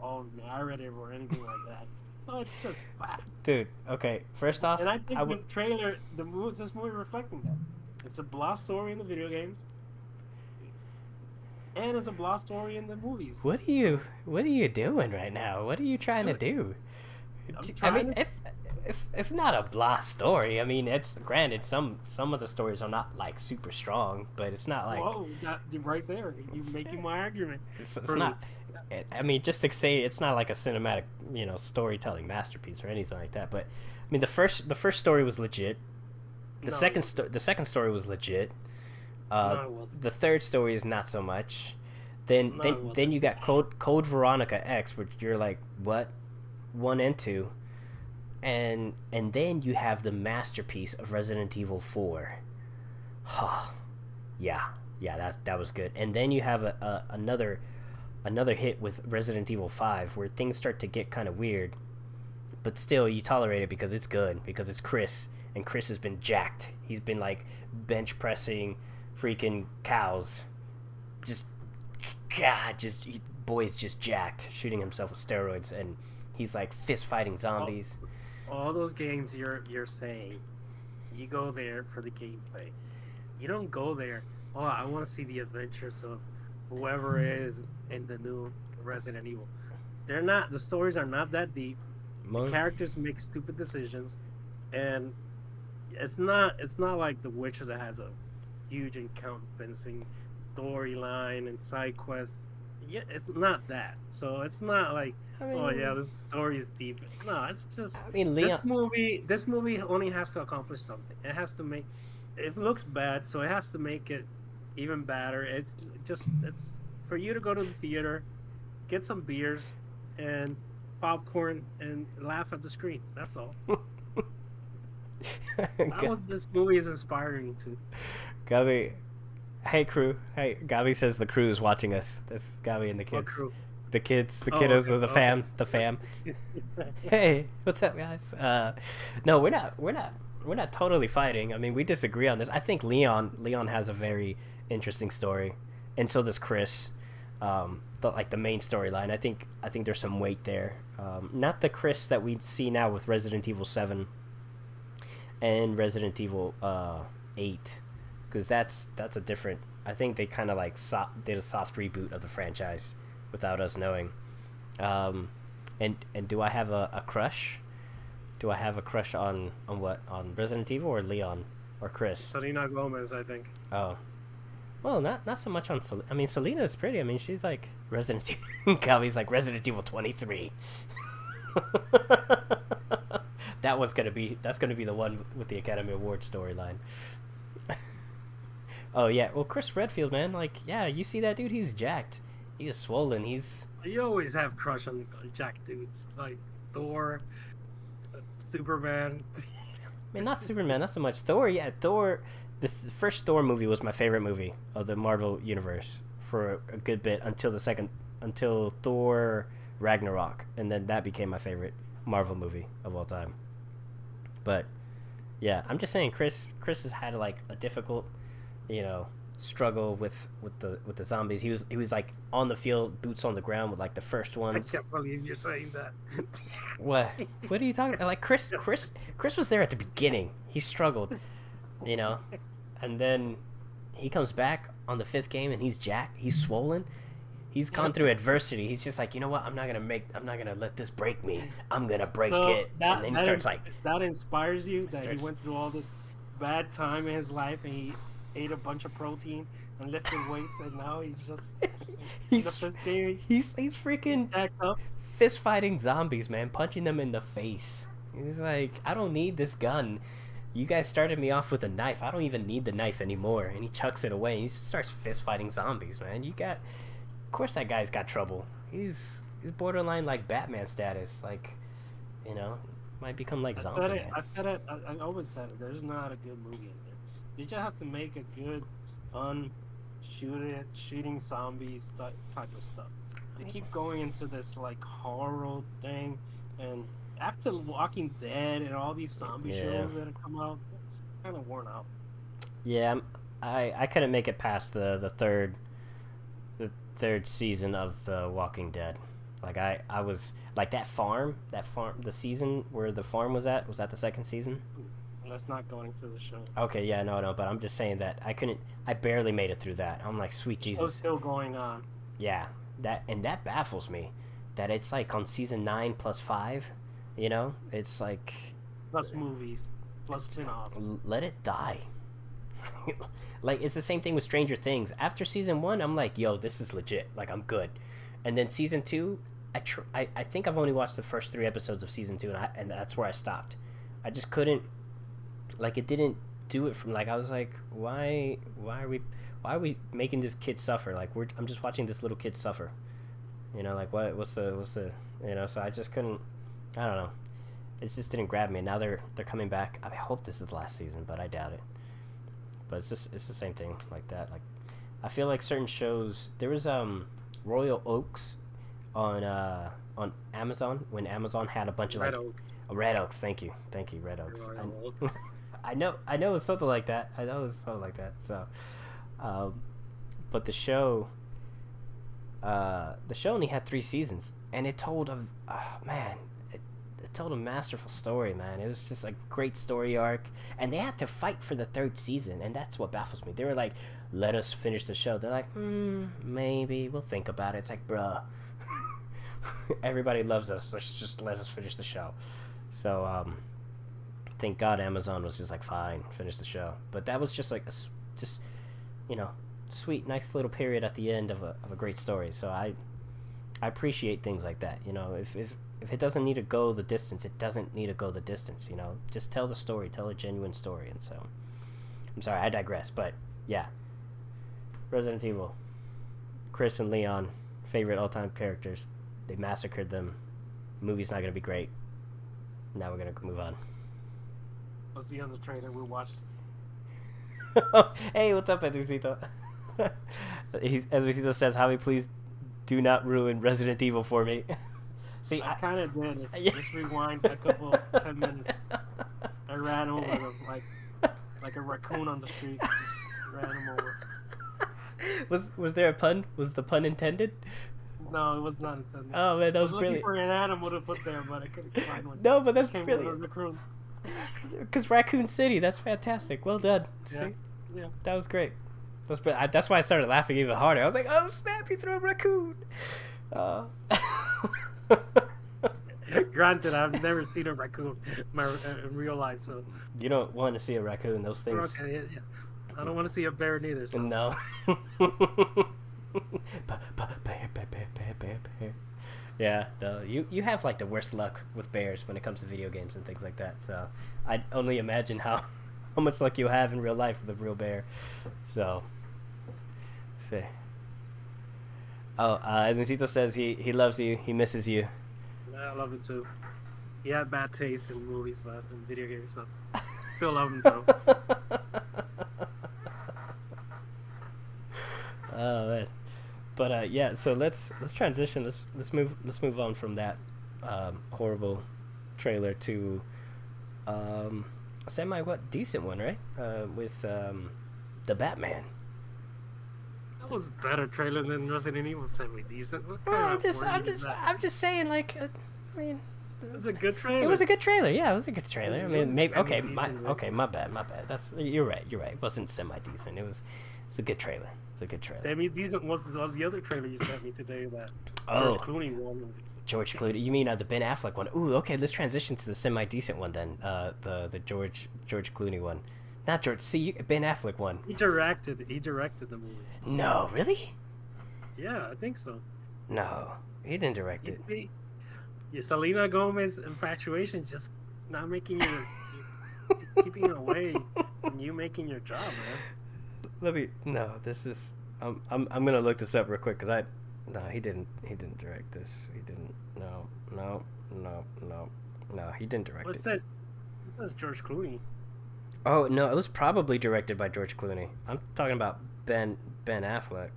narrative or anything like that. So it's just flat. Dude, okay. First off, and I think the trailer, this movie reflecting that. It's a blah story in the video games. And it's a blah story in the movies. What are you doing right now? What are you trying to do? It's not a blah story. I mean, it's granted some of the stories are not like super strong, but it's not like. Whoa, right there. You're making my argument. It's not. I mean, just to say, it's not like a cinematic, storytelling masterpiece or anything like that. But I mean, the first story was legit. The second story was legit. No, it wasn't. The third story is not so much. Then you got Code Veronica X, which you're like, what? 1 and 2. And then you have the masterpiece of Resident Evil 4. Yeah, that was good. And then you have another hit with Resident Evil 5 where things start to get kind of weird. But still, you tolerate it because it's good, because it's Chris. And Chris has been jacked. He's been like bench pressing freaking cows. Boy's just jacked, shooting himself with steroids, and he's like fist fighting zombies. All those games you're saying, you go there for the gameplay. You don't go there, I want to see the adventures of whoever is in the new Resident Evil. The stories are not that deep. The characters make stupid decisions, and it's not like The Witcher that has a huge encompassing storyline and side quests. Yeah, it's not that. So it's not like, this story is deep. No, it's just Leon... This movie only has to accomplish something. It has to make it looks bad, so it has to make it even better. It's for you to go to the theater, get some beers and popcorn and laugh at the screen. That's all. That's what this movie is inspiring to. Gabi, hey crew. Hey, Gabi says the crew is watching us. That's Gabi and the kids. What crew? The kids, the kiddos, okay. The fam. Hey, what's up, guys? No, we're not totally fighting. I mean, we disagree on this. I think Leon has a very interesting story, and so does Chris. like the main storyline. I think there's some weight there. Not the Chris that we see now with Resident Evil 7 and Resident Evil 8, because that's a different. I think they kind of like did a soft reboot of the franchise without us knowing. And do I have a crush? Do I have a crush on what? On Resident Evil or Leon or Chris? Selena Gomez, I think. Oh, well, not so much on. I mean, Selena is pretty. I mean, she's like Resident Evil. Calvi's like Resident Evil 23. That's gonna be the one with the Academy Award storyline. Oh yeah, well, Chris Redfield, man, like, yeah, you see that dude? He's jacked. He's swollen. You always have crush on jack dudes like Thor, Superman. I mean, not Superman, not so much Thor. Yeah, Thor. The first Thor movie was my favorite movie of the Marvel universe for a good bit until Thor Ragnarok, and then that became my favorite Marvel movie of all time. But yeah, I'm just saying, Chris has had like a difficult, struggle with the zombies. He was like on the field, boots on the ground with like the first ones. I can't believe you're saying that. What are you talking about? Like Chris was there at the beginning. He struggled, and then he comes back on the 5th game and he's jacked. He's swollen. He's gone through adversity. He's just like, you know what? I'm not gonna let this break me. I'm gonna break it. And then he starts like, that inspires you that he went through all this bad time in his life and he ate a bunch of protein and lifted weights, and now he's just he's freaking fist fighting zombies, man, punching them in the face. He's like, I don't need this gun. You guys started me off with a knife. I don't even need the knife anymore. And he chucks it away and he starts fist fighting zombies, man. Of course that guy's got trouble. He's borderline like Batman status, like, might become like zombie. I said it. I always said it. There's not a good movie in there. You just have to make a good, fun, shooting zombies type of stuff. They keep going into this like horror thing, and after Walking Dead and all these zombie shows that have come out, it's kind of worn out. Yeah, I couldn't make it past the third season of The Walking Dead. Like I was like that farm, the season where the farm was that the 2nd season? Let's not go into the show. Okay, yeah, no, but I'm just saying that I barely made it through that. I'm like, sweet Jesus. It's still going on. Yeah, that baffles me, that it's like on season 9 plus 5, it's like... Plus movies, plus spin-offs. Let it die. Like, it's the same thing with Stranger Things. After season 1, I'm like, yo, this is legit. Like, I'm good. And then season 2, I think I've only watched the first 3 episodes of season 2, and that's where I stopped. I just couldn't... Like, it didn't do it from, like, I was like, why are we making this kid suffer? Like, I'm just watching this little kid suffer. Like, what's the so I just couldn't, I don't know. It just didn't grab me. And now they're coming back. I hope this is the last season, but I doubt it. But it's the same thing like that. Like, I feel like certain shows, there was Royal Oaks on Amazon, when Amazon had a bunch of Red Oaks. Thank you, Red Oaks. I know it was something like that. So, but the show only had 3 seasons, and it told it told a masterful story, man. It was just a great story arc, and they had to fight for the 3rd season, and that's what baffles me. They were like, let us finish the show. They're like, maybe we'll think about it. It's like, bruh, everybody loves us. Let's just let us finish the show. So, thank God Amazon was just like, fine, finish the show. But that was just like sweet, nice little period at the end of a great story. So I appreciate things like that. If it doesn't need to go the distance, it doesn't need to go the distance. Just tell the story, tell a genuine story. And so, I'm sorry, I digress. But yeah, Resident Evil, Chris and Leon, favorite all-time characters. They massacred them. The movie's not gonna be great. Now we're gonna move on. What's the other trailer we watched? Hey, what's up, Educito? Educito says, Javi, please do not ruin Resident Evil for me. See, I kind of did. Just rewind a couple 10 minutes. I ran over them like a raccoon on the street. Just ran them over. Was there a pun? Was the pun intended? No, it was not intended. Oh man, that I was was looking brilliant. for an animal to put there, but I couldn't find one. No, but that's Just came with a brilliant. raccoon. Because Raccoon City, that's fantastic. Well done. Yeah. See, Yeah. that was great. That's why I started laughing even harder. I was like, "Oh snap! He threw a raccoon." Granted, I've never seen a raccoon in real life, so. You don't want to see a raccoon. Those things. Okay, yeah. I don't want to see a bear neither. So. No. Bear. Yeah, no, you have like the worst luck with bears when it comes to video games and things like that. So I only imagine how much luck you have in real life with a real bear. So, let's see. Oh, Luisito says he loves you. He misses you. Yeah, I love him too. He had bad taste in movies, but in video games, so still love him though. Oh man. But yeah, so let's transition. Let's move on from that horrible trailer to a semi decent one, right? With the Batman. That was a better trailer than Resident Evil. Semi decent. Well, I'm just saying, like, I mean, it was a good trailer. It was a good trailer. Yeah, it was a good trailer. I mean, maybe okay, decent, my bad. That's you're right. It wasn't semi decent. It's a good trailer. It's a good trailer. Semi-decent was the other trailer you sent me today, that George Clooney one. George Clooney. You mean the Ben Affleck one? Ooh, okay. Let's transition to the semi-decent one then. The George Clooney one, not George. See, Ben Affleck one. He directed the movie. No, really? Yeah, I think so. No, he didn't direct it. Your Selena Gomez infatuation is just not making you keeping you away from you making your job, man. This is I'm gonna look this up real quick because he didn't direct this. He didn't. No, he didn't direct it. It says George Clooney. Oh no, it was probably directed by George Clooney. I'm talking about Ben Affleck.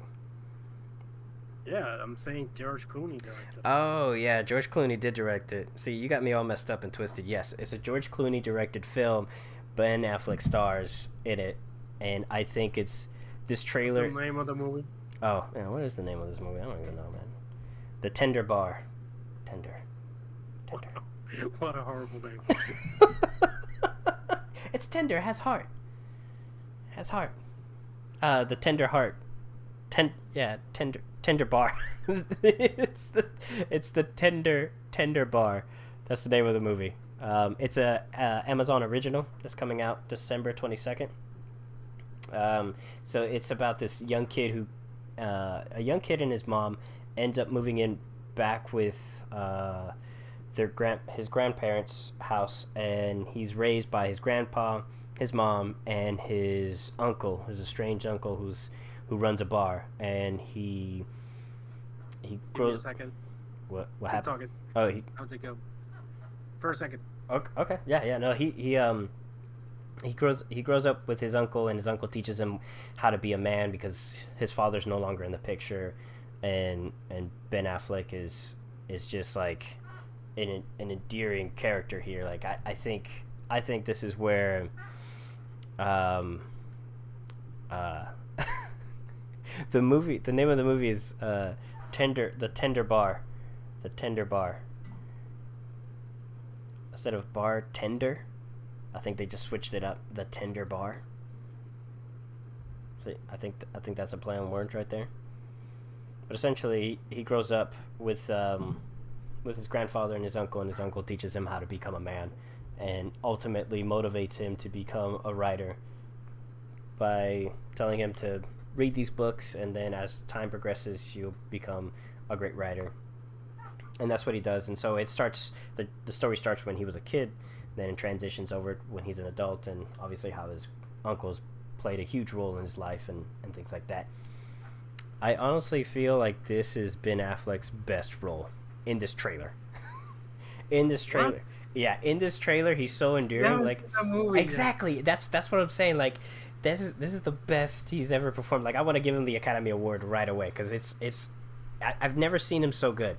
Yeah, I'm saying George Clooney directed. Oh yeah, George Clooney did direct it. See, you got me all messed up and twisted. Yes, it's a George Clooney directed film. Ben Affleck stars in it. And I think it's this trailer. What's the name of the movie? Oh, yeah, what is the name of this movie? I don't even know, man. The Tender Bar. Tender. What a horrible name. It's tender. It has heart. The Tender Heart. Tender Bar. it's the Tender Bar. That's the name of the movie. It's a Amazon original that's coming out December 22nd. So it's about this young kid who, a young kid and his mom ends up moving in back with his grandparents' house, and he's raised by his grandpa, his mom, and his uncle, his estranged uncle who runs a bar, and he grows. Give me a second. What Keep happened? talking. Oh, I'll take a for a second. Okay. Yeah. No, he grows up with his uncle, and his uncle teaches him how to be a man because his father's no longer in the picture, and Ben Affleck is just like an endearing character here. Like I think this is where the name of the movie is the Tender Bar instead of bartender. I think they just switched it up. The Tender Bar. So I think that's a play on words right there. But essentially, he grows up with his grandfather and his uncle teaches him how to become a man, and ultimately motivates him to become a writer by telling him to read these books, and then as time progresses, you'll become a great writer. And that's what he does. And so it starts. The story starts when he was a kid. Then it transitions over when he's an adult, and obviously how his uncles played a huge role in his life and things like that. I honestly feel like this is Ben Affleck's best role in this trailer. In this trailer. He's so endearing. Like movie, exactly. Yeah. That's what I'm saying. Like this is the best he's ever performed. Like I want to give him the Academy Award right away because I've never seen him so good.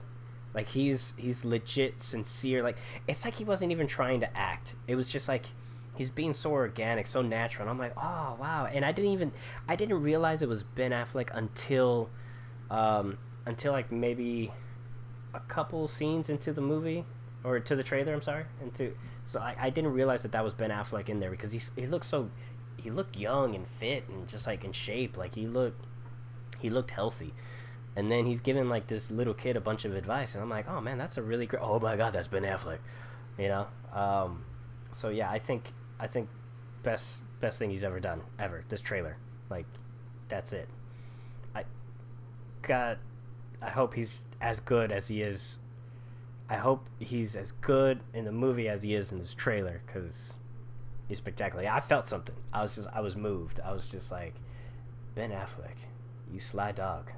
Like he's legit sincere. Like it's like he wasn't even trying to act. It was just like he's being so organic, so natural. And I'm like, oh wow. And I didn't realize it was Ben Affleck until like maybe a couple scenes into the movie, or to the trailer. I'm sorry, so I didn't realize that was Ben Affleck in there, because he looked young and fit and just like in shape. Like he looked healthy. And then he's giving like this little kid a bunch of advice, and I'm like, oh man, that's a really great. Oh my god, that's Ben Affleck, you know. So yeah, I think best thing he's ever done, ever. This trailer, like, that's it. I hope he's as good as he is. I hope he's as good in the movie as he is in this trailer, because he's spectacular. I felt something. I was moved. I was just like, Ben Affleck, you sly dog.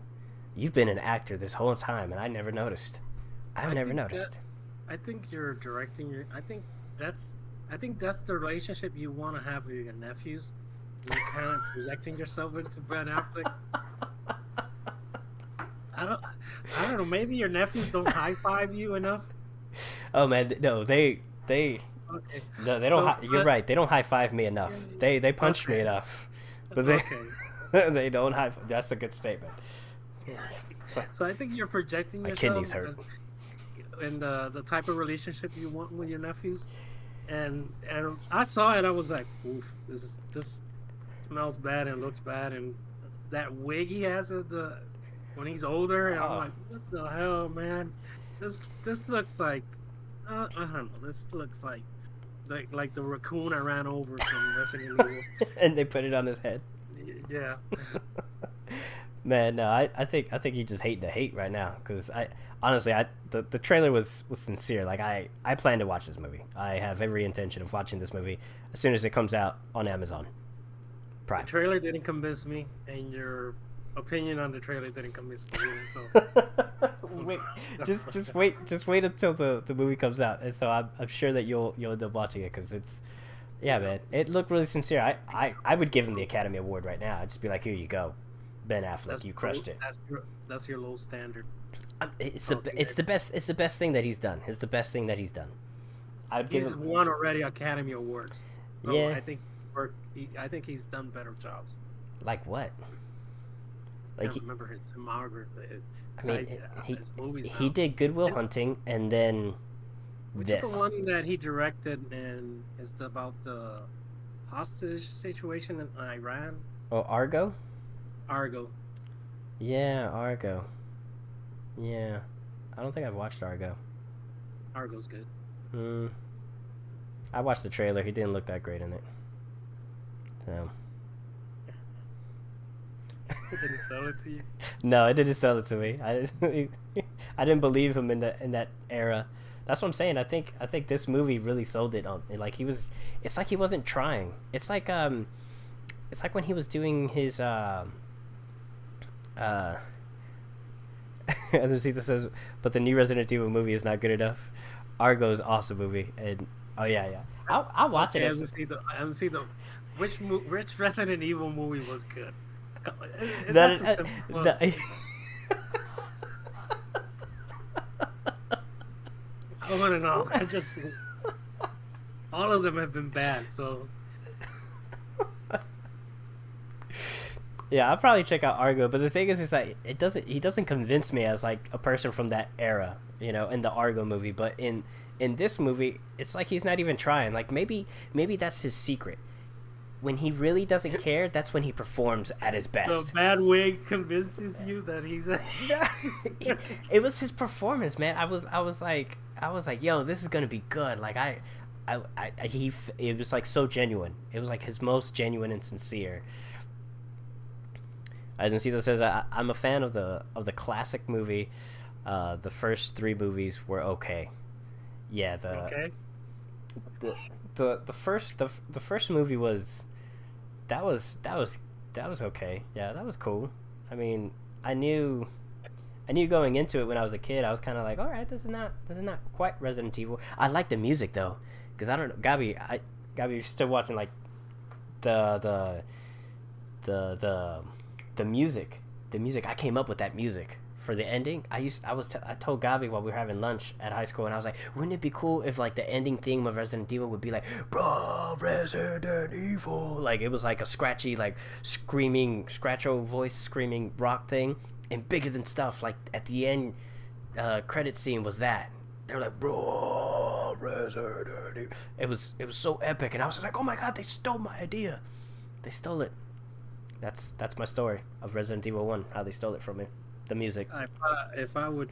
You've been an actor this whole time, and I never noticed. I've never noticed. I think you're directing your. I think that's the relationship you want to have with your nephews. You're kind of projecting yourself into Ben Affleck. I don't know. Maybe your nephews don't high five you enough. Oh man, no, they. Okay. No, they don't. You're right. They don't high five me enough. They punched me enough, but they don't high. That's a good statement. So I think you're projecting yourself. My kidneys hurt. And the type of relationship you want with your nephews, and I saw it. I was like, oof, this smells bad and looks bad, and that wig he has when he's older, and I'm like, what the hell, man? This looks like I don't know. This looks like the raccoon I ran over from Resident Evil. And they put it on his head. Yeah. Man, no, I think you just hate the hate right now, because honestly, the trailer was sincere. Like I plan to watch this movie. I have every intention of watching this movie as soon as it comes out on Amazon Prime. The trailer didn't convince me, and your opinion on the trailer didn't convince me either, so wait, just wait until the movie comes out, and so I'm sure that you'll end up watching it, because it's, yeah, man, it looked really sincere. I would give him the Academy Award right now. I'd just be like, here you go, Ben Affleck, you crushed it. That's your low standard. It's the best thing that he's done. It's the best thing that he's done. He's won already Academy Awards. So yeah, I think he's done better jobs. Like what? I can't remember his filmography. His movies. He did Good Will Hunting, and then which is the one that he directed, and is about the hostage situation in Iran. Oh, Argo. Yeah, Argo. Yeah, I don't think I've watched Argo. Argo's good. I watched the trailer. He didn't look that great in it. So. It didn't sell it to you? No, it didn't sell it to me. I didn't believe him in that era. That's what I'm saying. I think this movie really sold it on. Like it's like he wasn't trying. It's like when he was doing his Andresito says, but the new Resident Evil movie is not good enough. Argo's awesome movie, and yeah, I'll watch it. I haven't seen the which Resident Evil movie was good. I want to know. All of them have been bad, so. Yeah, I'll probably check out Argo, but the thing is that he doesn't convince me as like a person from that era, you know, in the Argo movie. But in this movie, it's like he's not even trying. Like maybe that's his secret. When he really doesn't care, that's when he performs at his best. The bad wig convinces you that he's it was his performance, man. I was like, yo, this is gonna be good. Like it was like so genuine. It was like his most genuine and sincere. Andresito says, I'm a fan of the classic movie. The first 3 movies were okay. Yeah, the first movie was that was okay. Yeah, that was cool. I mean, I knew going into it when I was a kid. I was kind of like, all right, this is not quite Resident Evil. I like the music though, because I don't know, Gabi, you're still watching like the music. I came up with that music for the ending. I told Gabi while we were having lunch at high school, and I was like, wouldn't it be cool if like the ending theme of Resident Evil would be like, bro, Resident Evil, like it was like a scratchy, like screaming scratcho voice screaming rock thing, and bigger than stuff. Like at the end credit scene was that. They were like, bro, Resident Evil. It was so epic, and I was like, oh my god, they stole my idea. They stole it. That's my story of Resident Evil 1, how they stole it from me. The music. If I were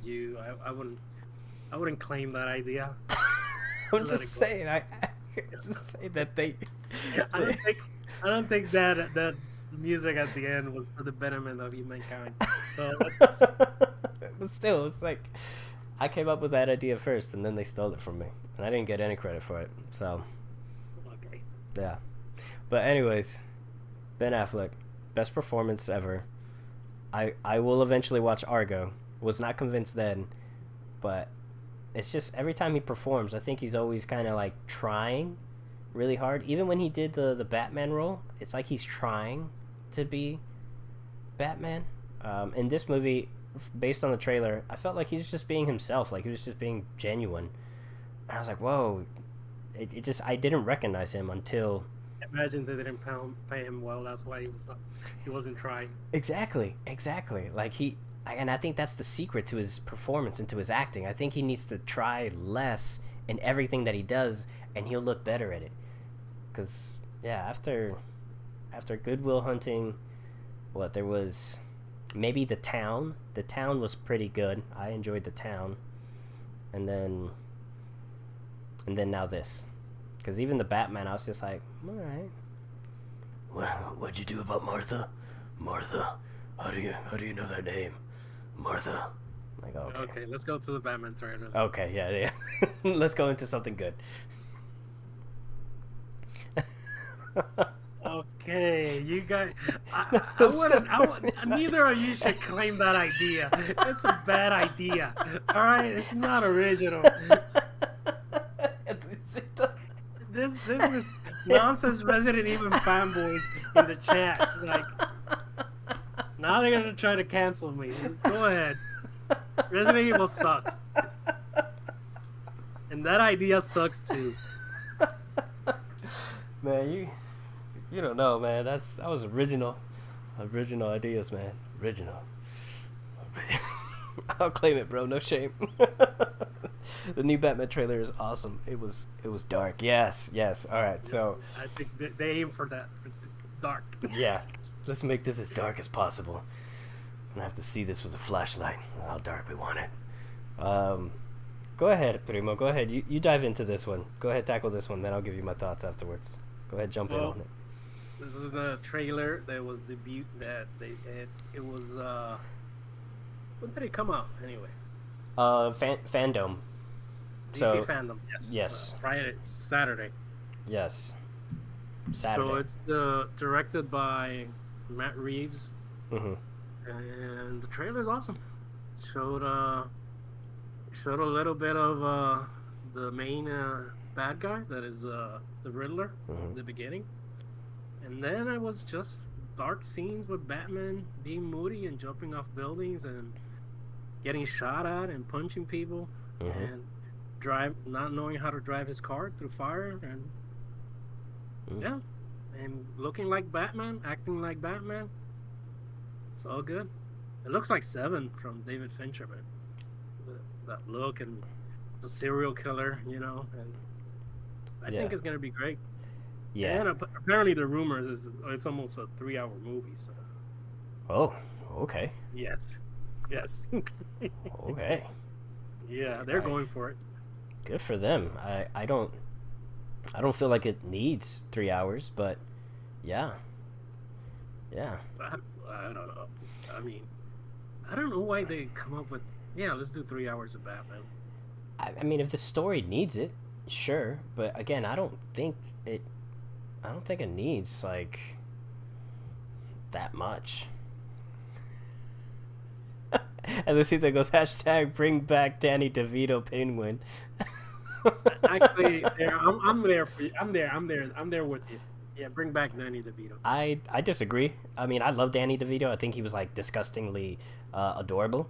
you, I wouldn't claim that idea. I'm just saying. I just say that they. I don't think that music at the end was for the betterment of humankind. So but still, it's like I came up with that idea first, and then they stole it from me, and I didn't get any credit for it. So. Okay. Yeah, but anyways, Ben Affleck, best performance ever. I will eventually watch Argo. Was not convinced then, but it's just every time he performs, I think he's always kind of like trying really hard. Even when he did the Batman role, it's like he's trying to be Batman. In this movie, based on the trailer, I felt like he's just being himself. Like he was just being genuine. And I was like, whoa. It just, I didn't recognize him until... Imagine they didn't pay him well. That's why he wasn't trying. Exactly. Like and I think that's the secret to his performance and to his acting. I think he needs to try less in everything that he does, and he'll look better at it. Because after Good Will Hunting, there was maybe The Town. The Town was pretty good. I enjoyed The Town, and then now this. Because even the Batman, I was just like, all right. What'd you do about Martha? Martha. How do you know that name? Martha. I'm like, okay. Okay, let's go to the Batman trailer. Okay, yeah. Let's go into something good. Okay, you guys. Neither of you should claim that idea. It's a bad idea. All right, it's not original. This is nonsense Resident Evil fanboys in the chat. Like, now they're gonna try to cancel me. Go ahead. Resident Evil sucks, and that idea sucks too. Man, you don't know, man. That was original ideas, man. Original. I'll claim it, bro. No shame. The new Batman trailer is awesome. It was dark. Yes. All right. So I think they aim for that, for dark. Yeah. Let's make this as dark as possible. I'm gonna have to see this with a flashlight. That's how dark we want it. Go ahead, Primo. Go ahead. You dive into this one. Go ahead, tackle this one. Then I'll give you my thoughts afterwards. Go ahead, jump in on it. This is the trailer that was it was when did it come out anyway? Fandom. DC Fandom, yes. Yes. Saturday. Yes. Saturday. So it's directed by Matt Reeves. Mm-hmm. And the trailer is awesome. Showed a little bit of the main bad guy that is the Riddler in the beginning. And then it was just dark scenes with Batman being moody and jumping off buildings and getting shot at and punching people and not knowing how to drive his car through fire and and looking like Batman, acting like Batman. It's all good. It looks like Seven from David Fincher, man. That look and the serial killer, and I think it's gonna be great. Yeah. And apparently the rumors is it's almost a 3-hour movie. So. Oh, okay. Yes. Okay. Yeah, they're going for it. Good for them. I don't feel like it needs 3 hours, but yeah. I don't know. I mean, I don't know why they come up with let's do 3 hours of Batman. I mean, if the story needs it, sure, but again, I don't think it needs like that much. And the scene that goes #bring back Danny DeVito Penguin. Actually, I'm there for you. I'm there with you. Yeah, bring back Danny DeVito. I disagree. I mean, I love Danny DeVito. I think he was like disgustingly adorable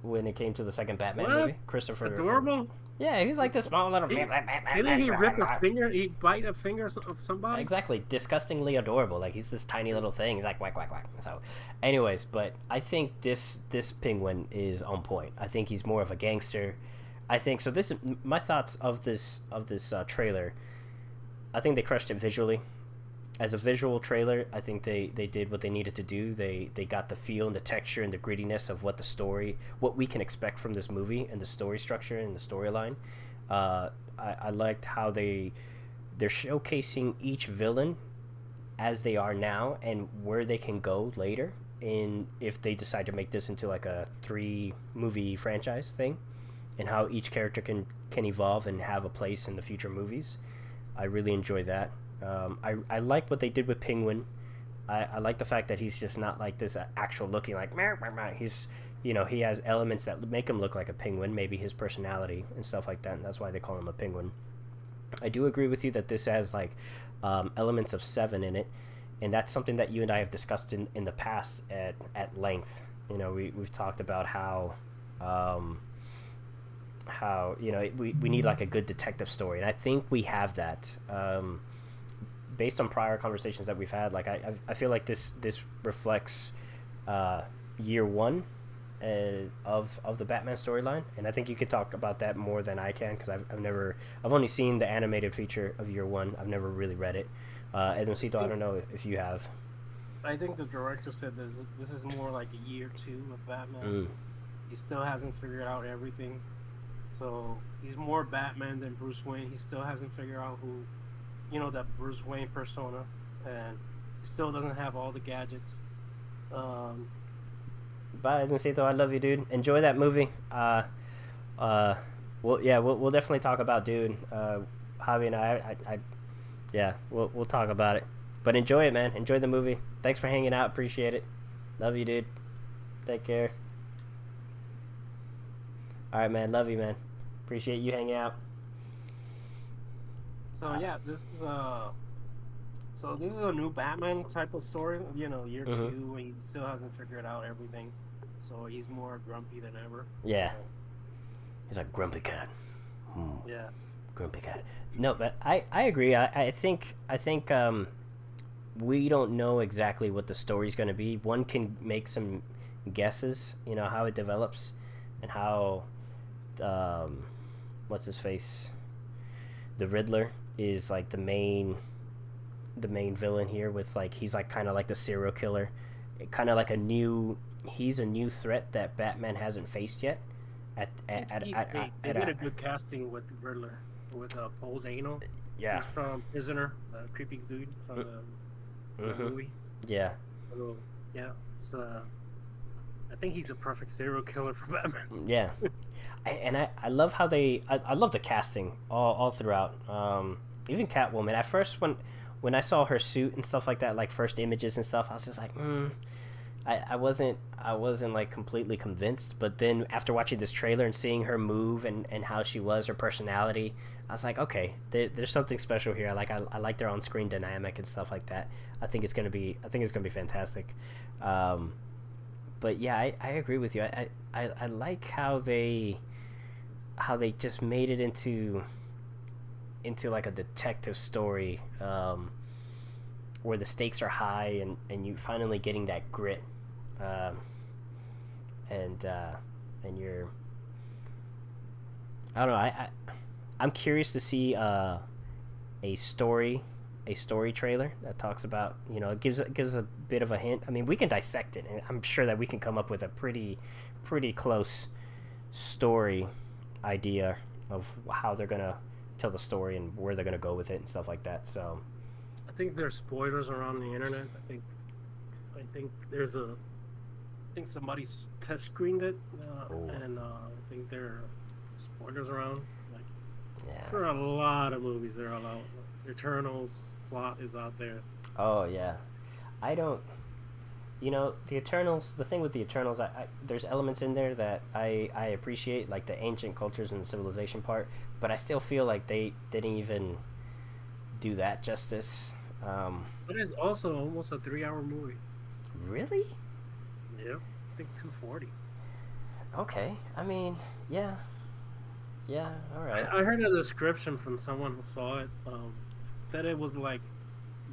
when it came to the second Batman What? movie. Christopher. Adorable? Yeah, he was like this small little. He, didn't he rip a finger? He bite a finger of somebody? Exactly, disgustingly adorable. Like he's this tiny little thing. He's like whack whack whack. So, anyways, but I think this penguin is on point. I think he's more of a gangster. I think so. This my thoughts of this trailer. I think they crushed it visually. As a visual trailer, I think they did what they needed to do. They got the feel and the texture and the grittiness of what the story, what we can expect from this movie and the story structure and the storyline. I liked how they're showcasing each villain as they are now and where they can go later. In if they decide to make this into like a 3 movie franchise thing, and how each character can evolve and have a place in the future movies. I really enjoy that. I like what they did with Penguin. I like the fact that he's just not like this actual looking like meh, meh, meh. He's he has elements that make him look like a penguin, maybe his personality and stuff like that, and that's why they call him a penguin. I do agree with you that this has like elements of Seven in it, and that's something that you and I have discussed in the past at length. We've talked about how we need like a good detective story, and I think we have that. Based on prior conversations that we've had, like I feel like this reflects year one of the Batman storyline, and I think you could talk about that more than I can because I've only seen the animated feature of year one. I've never really read it. Edmondcito, I don't know if you have. I think the director said this is more like a year 2 of Batman. He still hasn't figured out everything, so he's more Batman than Bruce Wayne. He still hasn't figured out who. That Bruce Wayne persona, and he still doesn't have all the gadgets. Bye, Edmondcito. I love you, dude. Enjoy that movie. We'll definitely talk about Dune. Javi and we'll talk about it. But enjoy it, man. Enjoy the movie. Thanks for hanging out. Appreciate it. Love you, dude. Take care. All right, man. Love you, man. Appreciate you hanging out. So yeah, this is a new Batman type of story. Year 2, when he still hasn't figured out everything, so he's more grumpy than ever. Yeah, so, he's a grumpy cat. Yeah, grumpy cat. No, but I agree. I think we don't know exactly what the story's going to be. One can make some guesses. How it develops, and how what's his face, the Riddler is like the main villain here, with like he's like kind of like the serial killer, kind of like he's a new threat that Batman hasn't faced yet. They did a good casting with the Riddler, with Paul Dano. Yeah, he's from Prisoner, the creepy dude from the movie. Yeah. So yeah, I think he's a perfect serial killer for Batman. Yeah. I love how I love the casting all throughout. Even Catwoman. At first, when I saw her suit and stuff like that, like first images and stuff, I was just like, I wasn't like completely convinced. But then after watching this trailer and seeing her move and how she was, her personality, I was like, okay, there's something special here. I like their on-screen dynamic and stuff like that. I think it's gonna be fantastic. But yeah, I agree with you. I like how they just made it into like a detective story, where the stakes are high and you finally getting that grit, and you're, I don't know, I'm curious to see a story trailer that talks about, it gives a bit of a hint. I mean, we can dissect it, and I'm sure that we can come up with a pretty close story idea of how they're gonna tell the story and where they're gonna go with it and stuff like that. So I think there's spoilers around the internet. I think somebody's test screened it, and I think there are spoilers around. For a lot of movies, they're all out. Eternals plot is out there. Oh yeah, I don't. The Eternals. The thing with the Eternals, there's elements in there that I appreciate, like the ancient cultures and the civilization part. But I still feel like they didn't even do that justice. But it's also almost a 3-hour movie. Really? Yeah, I think 240. Okay. I mean, yeah, yeah. All right. I heard a description from someone who saw it. Said it was like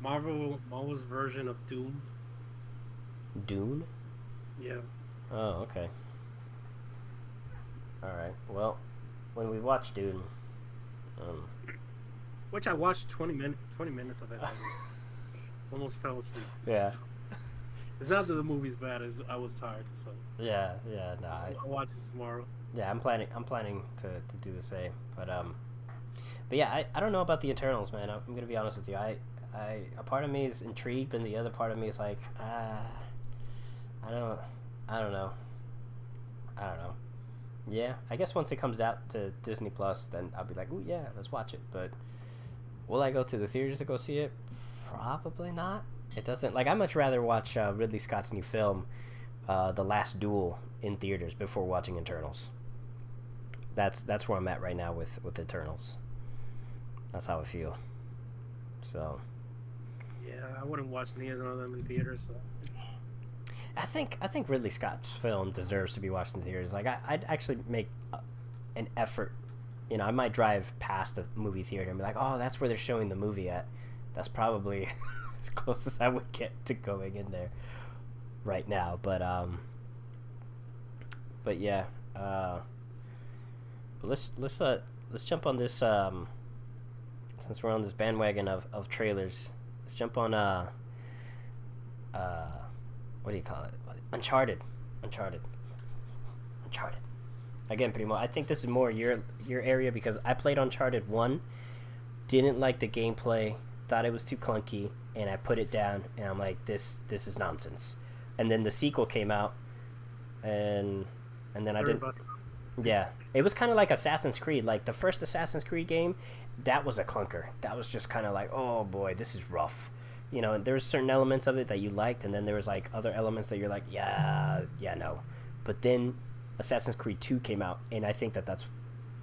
Marvel's version of Doom. Dune. Yeah. Oh, okay. All right. Well, when we watch Dune, um, Which I watched 20 minutes of it. And almost fell asleep. yeah, It's not that the movie's bad. As I was tired, so yeah, yeah. No, I'll watch it tomorrow. yeah. I'm planning to do the same. But yeah, I don't know about the Eternals, man. I'm gonna be honest with you. A part of me is intrigued, and the other part of me is like, I don't, I don't know, I don't know. Yeah, I guess once it comes out to Disney Plus, then I'll be like, ooh yeah, let's watch it. But will I go to the theaters to go see it? Probably not. It doesn't like. I much rather watch Ridley Scott's new film, The Last Duel, in theaters before watching Eternals. That's where I'm at right now with Eternals. That's how I feel. So Yeah, I wouldn't watch neither of them in theaters. So. I think Ridley Scott's film deserves to be watched in theaters. Like I'd actually make an effort. You know, I might drive past the movie theater and be like, oh, that's where they're showing the movie at. That's probably as close as I would get to going in there right now. But yeah. But let's jump on this. Since we're on this bandwagon of trailers, let's jump on what do you call it? Uncharted. Again, Primo, I think this is more your area because I played Uncharted 1, didn't like the gameplay, thought it was too clunky, and I put it down, and I'm like, this is nonsense. And then the sequel came out, and then I didn't. Yeah, it was kind of like Assassin's Creed. Like the first Assassin's Creed game, that was a clunker. That was just kind of like, oh boy, this is rough. You know, and there's certain elements of it that you liked, and then there was like other elements that you're like, yeah, no. But then Assassin's Creed 2 came out, and I think that's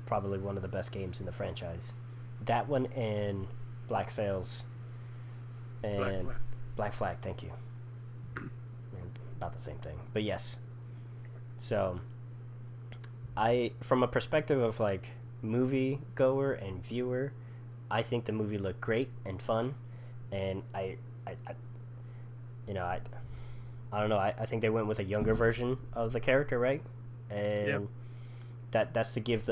probably one of the best games in the franchise. That one and Black Sails and Black Flag, thank you. About the same thing. But yes. So from a perspective of like movie goer and viewer, I think the movie looked great and fun, and I don't know. I think they went with a younger version of the character, right? And that's to give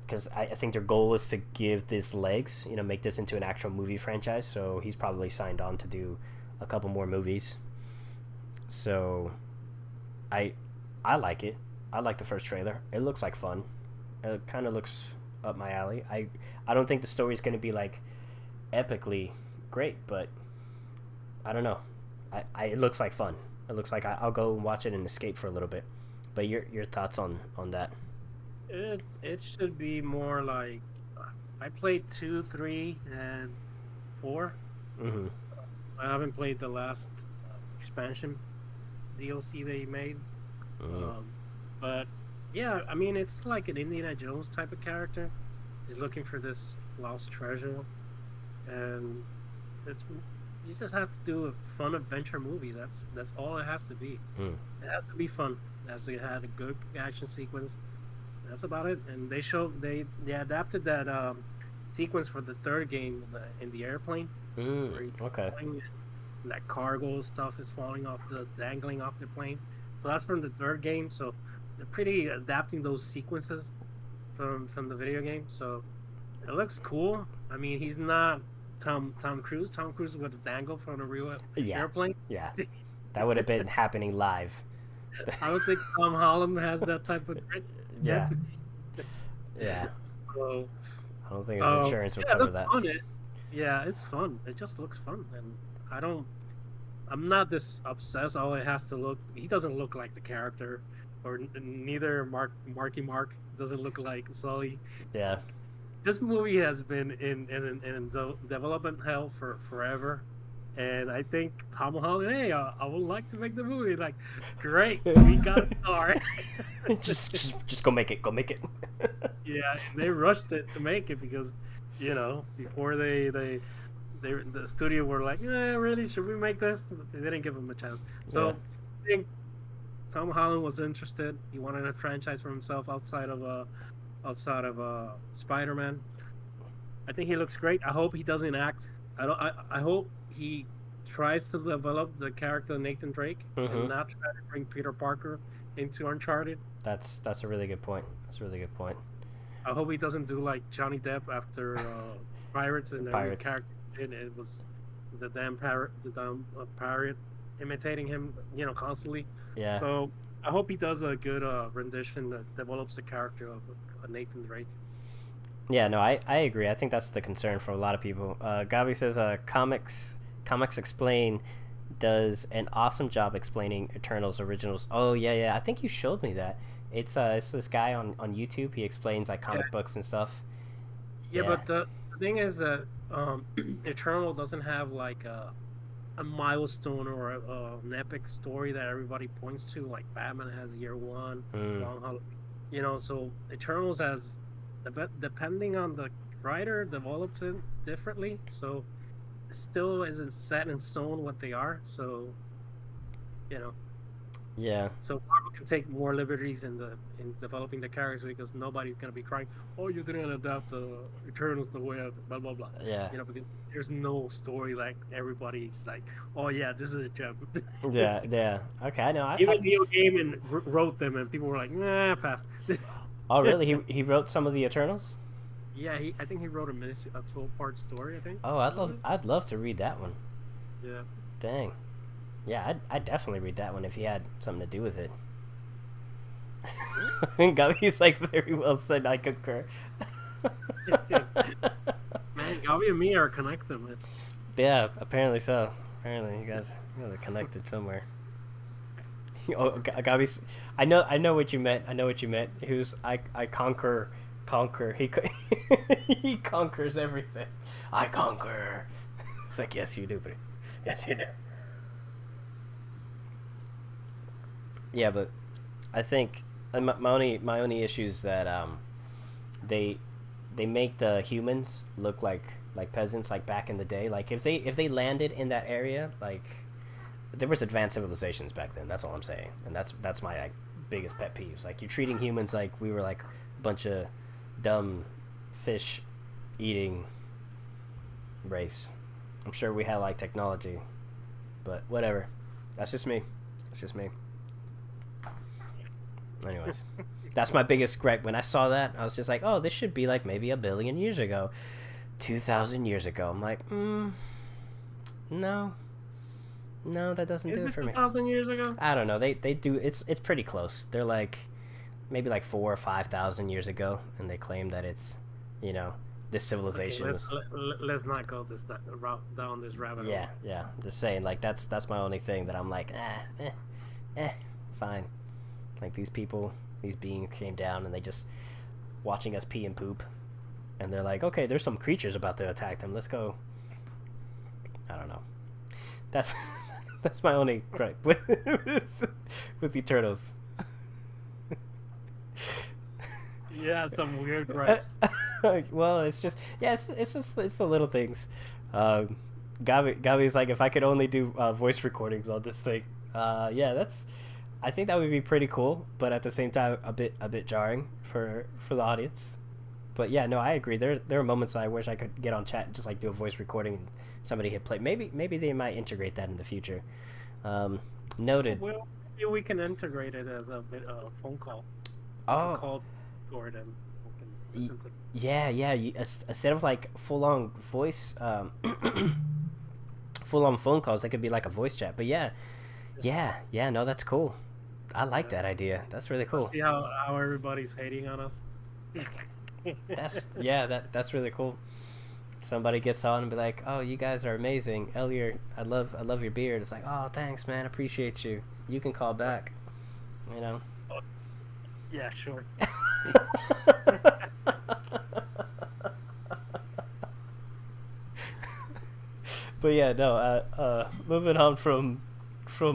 because I think their goal is to give this legs, make this into an actual movie franchise. So he's probably signed on to do a couple more movies. So I like it. I like the first trailer. It looks like fun. It kind of looks up my alley. I don't think the story is going to be like epically great, but I don't know. It looks like fun. It looks like I'll go and watch it and escape for a little bit. But your thoughts on that? It should be more like I played 2, 3, and 4. Mm-hmm. I haven't played the last expansion DLC they made. Mm-hmm. But yeah, I mean it's like an Indiana Jones type of character. He's looking for this lost treasure, and you just have to do a fun adventure movie. That's all it has to be. Mm. It has to be fun. It has to have a good action sequence. That's about it. And they adapted that sequence for the third game in the airplane. Where he's okay. And that cargo stuff is dangling off the plane. So that's from the third game. So they're pretty adapting those sequences from the video game. So it looks cool. I mean, he's not Tom Cruise. Tom Cruise would dangle from a real airplane. Yeah, that would have been happening live. I don't think Tom Holland has that type of grit. Yeah. Yeah. So I don't think his insurance would cover that. Fun. It's fun. It just looks fun, and I'm not this obsessed. All it has to look. He doesn't look like the character, or neither Marky Mark doesn't look like Sully. Yeah. This movie has been in the development hell for forever, and I think Tom Holland, hey, I would like to make the movie. Like, great, we got a star. just go make it. Yeah, they rushed it to make it because, before they the studio were like, really, should we make this? They didn't give him a chance. So Yeah. I think Tom Holland was interested. He wanted a franchise for himself outside of Spider-Man. I think he looks great. I hope he doesn't act. I don't. I hope he tries to develop the character Nathan Drake and Mm-hmm. not try to bring Peter Parker into Uncharted. That's a really good point. That's a really good point. I hope he doesn't do like Johnny Depp after Pirates, The and every Pirates. character did it was the damn pirate imitating him, constantly. Yeah. So I hope he does a good rendition that develops the character of Nathan Drake. Yeah, no, I agree. I think that's the concern for a lot of people. Gabi says, Comics Explain does an awesome job explaining Eternals originals. Oh yeah, yeah. I think you showed me that. It's this guy on YouTube. He explains like Yeah, comic books and stuff. yeah, Yeah, but the thing is that Eternal doesn't have like a milestone or an epic story that everybody points to, like Batman has Year One, mm, Long Halloween. So Eternals has, depending on the writer, develops it differently. So it still isn't set in stone what they are. So you know, yeah, so Marvel can take more liberties in developing the characters because nobody's gonna be crying, "Oh, you didn't adapt the Eternals the way blah blah blah," yeah, because there's no story like everybody's like, "Oh yeah, this is a gem." yeah, yeah. Okay, I know. Even Neil Gaiman wrote them, and people were like, "Nah, pass." Oh, really? He wrote some of the Eternals. Yeah, I think he wrote a 12-part story. I think. Oh, I'd love to read that one. Yeah. Dang. Yeah, I'd definitely read that one if he had something to do with it. Gabi's like, very well said. I concur. Man, Gabi and me are connected, man. Yeah, apparently so. Apparently, you guys are connected somewhere. Oh, Gabi's. I know what you meant. I know what you meant. I conquer. He conquers everything. I conquer. It's like, yes, you do, but yes, you do. Yeah, but I think my only issue is that they they make the humans look like peasants like back in the day. Like if they landed in that area, like there was advanced civilizations back then. That's all I'm saying, and that's my like, biggest pet peeves. Like you're treating humans like we were like a bunch of dumb fish eating race. I'm sure we had like technology, but whatever. That's just me. That's just me. Anyways, that's my biggest gripe. When I saw that, I was just like, oh, this should be like maybe a billion years ago, 2,000 years ago. I'm like, no, no, that doesn't do Is it it for me. 2,000 years ago? I don't know. They do. It's pretty close. They're like maybe like 4 or 5 thousand years ago, and they claim that it's, you know, this Okay, civilization was. let's not go down this rabbit hole. Yeah, yeah. Just saying, like that's my only thing that I'm like, fine. Like these people, these beings came down and they just watching us pee and poop, and they're like, okay, there's some creatures about to attack them. Let's go. I don't know. That's that's my only gripe with Eternals. Yeah, some weird gripes. Well, it's just it's the little things. Gabi's like, if I could only do voice recordings on this thing, yeah, I think that would be pretty cool, but at the same time a bit jarring for the audience. But yeah, no, I agree. There are moments I wish I could get on chat and just like do a voice recording and somebody hit play. Maybe they might integrate that in the future. Noted. Well, maybe we can integrate it as a phone call. We can Oh, call Discord and we can listen to. yeah, yeah. Instead of like full on voice, full on phone calls, that could be like a voice chat. But yeah, yeah. No, that's cool. I like that idea. That's really cool. See how everybody's hating on us. That's really cool. Somebody gets on and be like, "Oh, you guys are amazing, Elliot. I love your beard." It's like, "Oh, thanks, man. Appreciate you. You can call back." You know. Yeah, sure. But yeah, no. Moving on from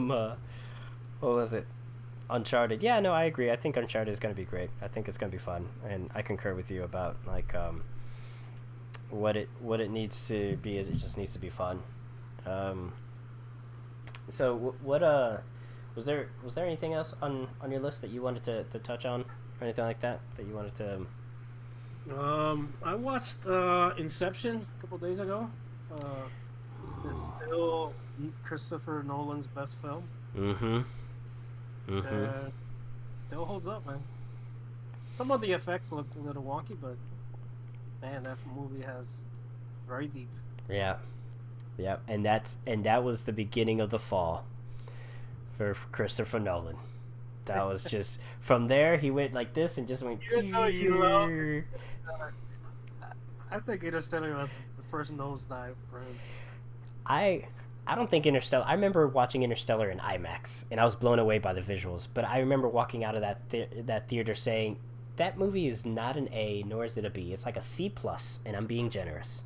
what was it? Uncharted. Yeah, no, I agree. I think Uncharted is going to be great. I think it's going to be fun, and I concur with you about like what it needs to be is it just needs to be fun. Um, so what was there anything else on your list that you wanted to touch on or anything like that you wanted to? I watched Inception a couple days ago. Uh, it's still Christopher Nolan's best film. Mm-hmm. Mm-hmm. Uh, Still holds up, man. Some of the effects look a little wonky, but man, that movie has very deep. Yeah. Yeah. And that was the beginning of the fall for Christopher Nolan. That was just from there he went like this and just went. Even though you love, I think Interstellar was the first nosedive for him. I I don't think Interstellar. I remember watching Interstellar in IMAX, and I was blown away by the visuals. But I remember walking out of that theater saying, "That movie is not an A, nor is it a B. It's like a C plus, and I'm being generous."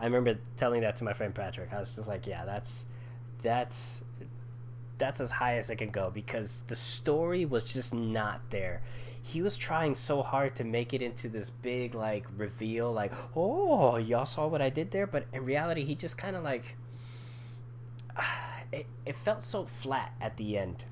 I remember telling that to my friend Patrick. I was just like, "Yeah, that's as high as it can go," because the story was just not there. He was trying so hard to make it into this big like reveal, like, "Oh, y'all saw what I did there," but in reality, he just kind of like it felt so flat at the end.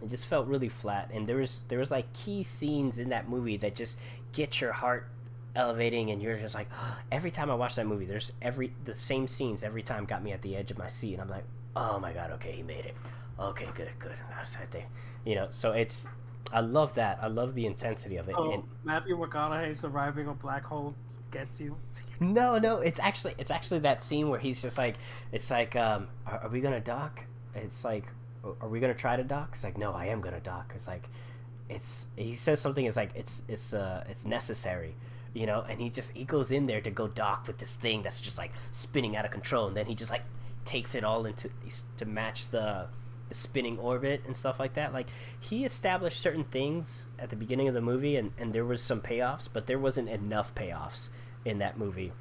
It just felt really flat, and there was like key scenes in that movie that just get your heart elevating, and you're just like, every time I watch that movie, the same scenes every time got me at the edge of my seat, and I'm like, oh my god, okay, he made it. Okay, good. I was right there, So I love that. I love the intensity of it. Oh, and Matthew McConaughey surviving a black hole gets you. No, it's actually that scene where he's just like, it's like, are we gonna dock? It's like, are we gonna try to dock? It's like, no, I am gonna dock. It's like, he says something. It's like it's necessary, and he goes in there to go dock with this thing that's just like spinning out of control, and then he just like takes it all into to match the spinning orbit and stuff like that. Like, he established certain things at the beginning of the movie, and there was some payoffs, but there wasn't enough payoffs in that movie.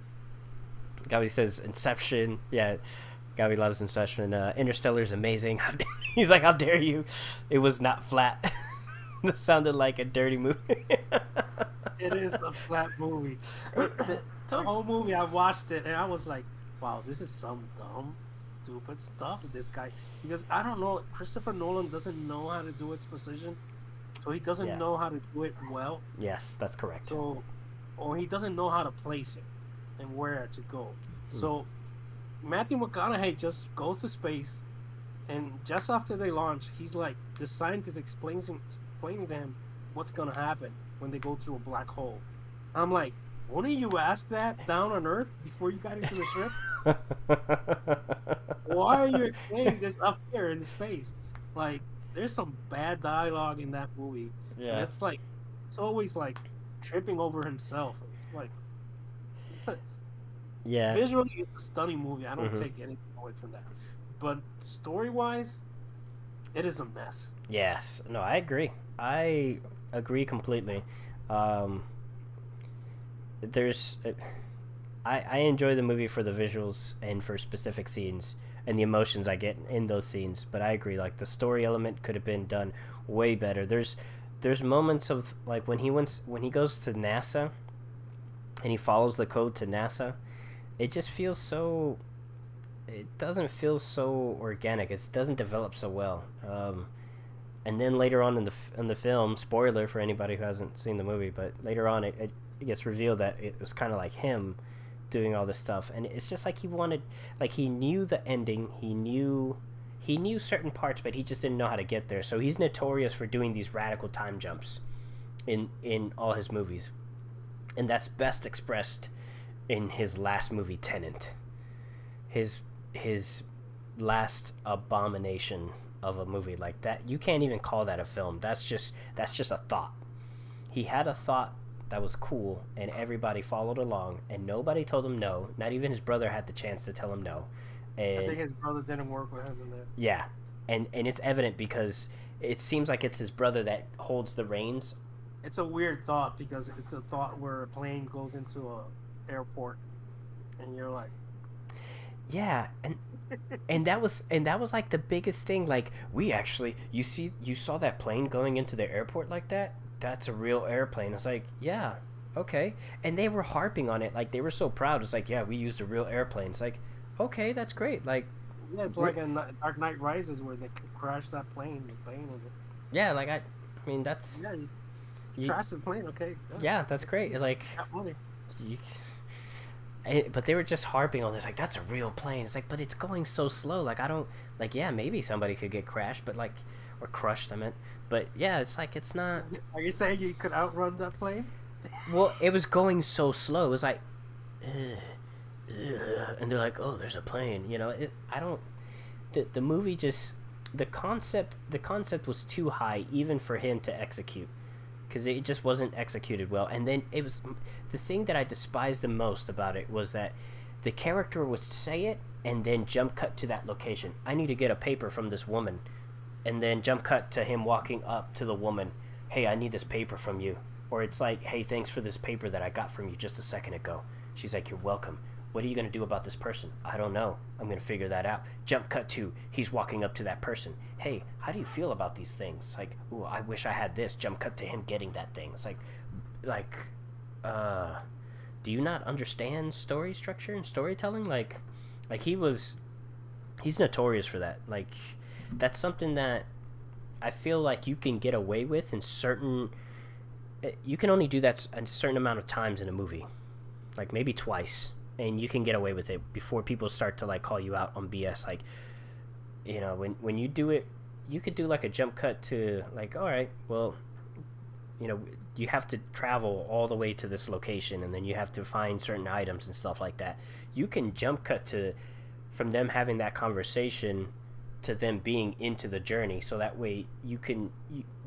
Gabi says Inception. Yeah, Gabi loves Inception. Interstellar is amazing. He's like, how dare you? It was not flat. It sounded like a dirty movie. It is a flat movie. The whole movie, I watched it and I was like, wow, this is some dumb, stupid stuff with this guy. Because I don't know, Christopher Nolan doesn't know how to do exposition, so he doesn't know how to do it well. Yes, that's correct. Or he doesn't know how to place it and where to go. So Matthew McConaughey just goes to space, and just after they launch, he's like, the scientist explaining to him what's gonna happen when they go through a black hole. I'm like, wouldn't you ask that down on Earth before you got into the ship? Why are you explaining this up here in space? Like, there's some bad dialogue in that movie. Yeah. And it's like, it's always like tripping over himself. Visually, it's a stunning movie. I don't take anything away from that. But story-wise, it is a mess. Yes. No, I agree. I agree completely. I enjoy the movie for the visuals and for specific scenes and the emotions I get in those scenes, but I agree, like, the story element could have been done way better. There's moments of, like, when he goes to NASA and he follows the code to NASA, it just feels so, it doesn't feel so organic. It doesn't develop so well. And then later on in the film, spoiler for anybody who hasn't seen the movie, but later on it gets revealed that it was kind of like him doing all this stuff, and it's just like he knew the ending, he knew certain parts, but he just didn't know how to get there. So he's notorious for doing these radical time jumps in all his movies, and that's best expressed in his last movie, Tenet. His last abomination of a movie like that. You can't even call that a film. That's just a thought. He had a thought that was cool, and everybody followed along, and nobody told him no. Not even his brother had the chance to tell him no. And I think his brother didn't work with him in that. Yeah, and it's evident because it seems like it's his brother that holds the reins. It's a weird thought, because it's a thought where a plane goes into a airport, and you're like, yeah, and that was like the biggest thing. Like, you saw that plane going into the airport like that? That's a real airplane. It's like, yeah, okay. And they were harping on it, like they were so proud. It's like, yeah, we used a real airplane. It's like, okay, that's great. Like, Yeah, it's like in Dark Knight Rises where they crashed that plane, the plane, and yeah, like I mean, that's yeah, you you, crashed the plane. Okay, yeah, yeah, that's great. Like, got money. you, but they were just harping on this, like that's a real plane. It's like, but it's going so slow. Like I don't, like yeah, maybe somebody could get crashed, but like, or crushed. I meant, but yeah, it's like it's not. Are you saying you could outrun that plane? Well, it was going so slow. It was like, ugh, and they're like, oh, there's a plane. You know, I don't. The movie just the concept was too high even for him to execute because it just wasn't executed well. And then it was the thing that I despised the most about it was that the character would say it and then jump cut to that location. I need to get a paper from this woman, and then jump cut to him walking up to the woman. Hey, I need this paper from you. Or it's like, hey, thanks for this paper that I got from you just a second ago. She's like, you're welcome. What are you going to do about this person? I don't know. I'm going to figure that out. Jump cut to, he's walking up to that person. Hey, how do you feel about these things? It's like, ooh, I wish I had this. Jump cut to him getting that thing. It's like, do you not understand story structure and storytelling? Like he's notorious for that. Like, that's something that I feel like you can get away with in certain, you can only do that a certain amount of times in a movie. Like maybe twice. And you can get away with it before people start to like call you out on BS. Like, you know, when you do it, you could do like a jump cut to like, all right, well, you know, you have to travel all the way to this location, and then you have to find certain items and stuff like that. You can jump cut to from them having that conversation to them being into the journey, so that way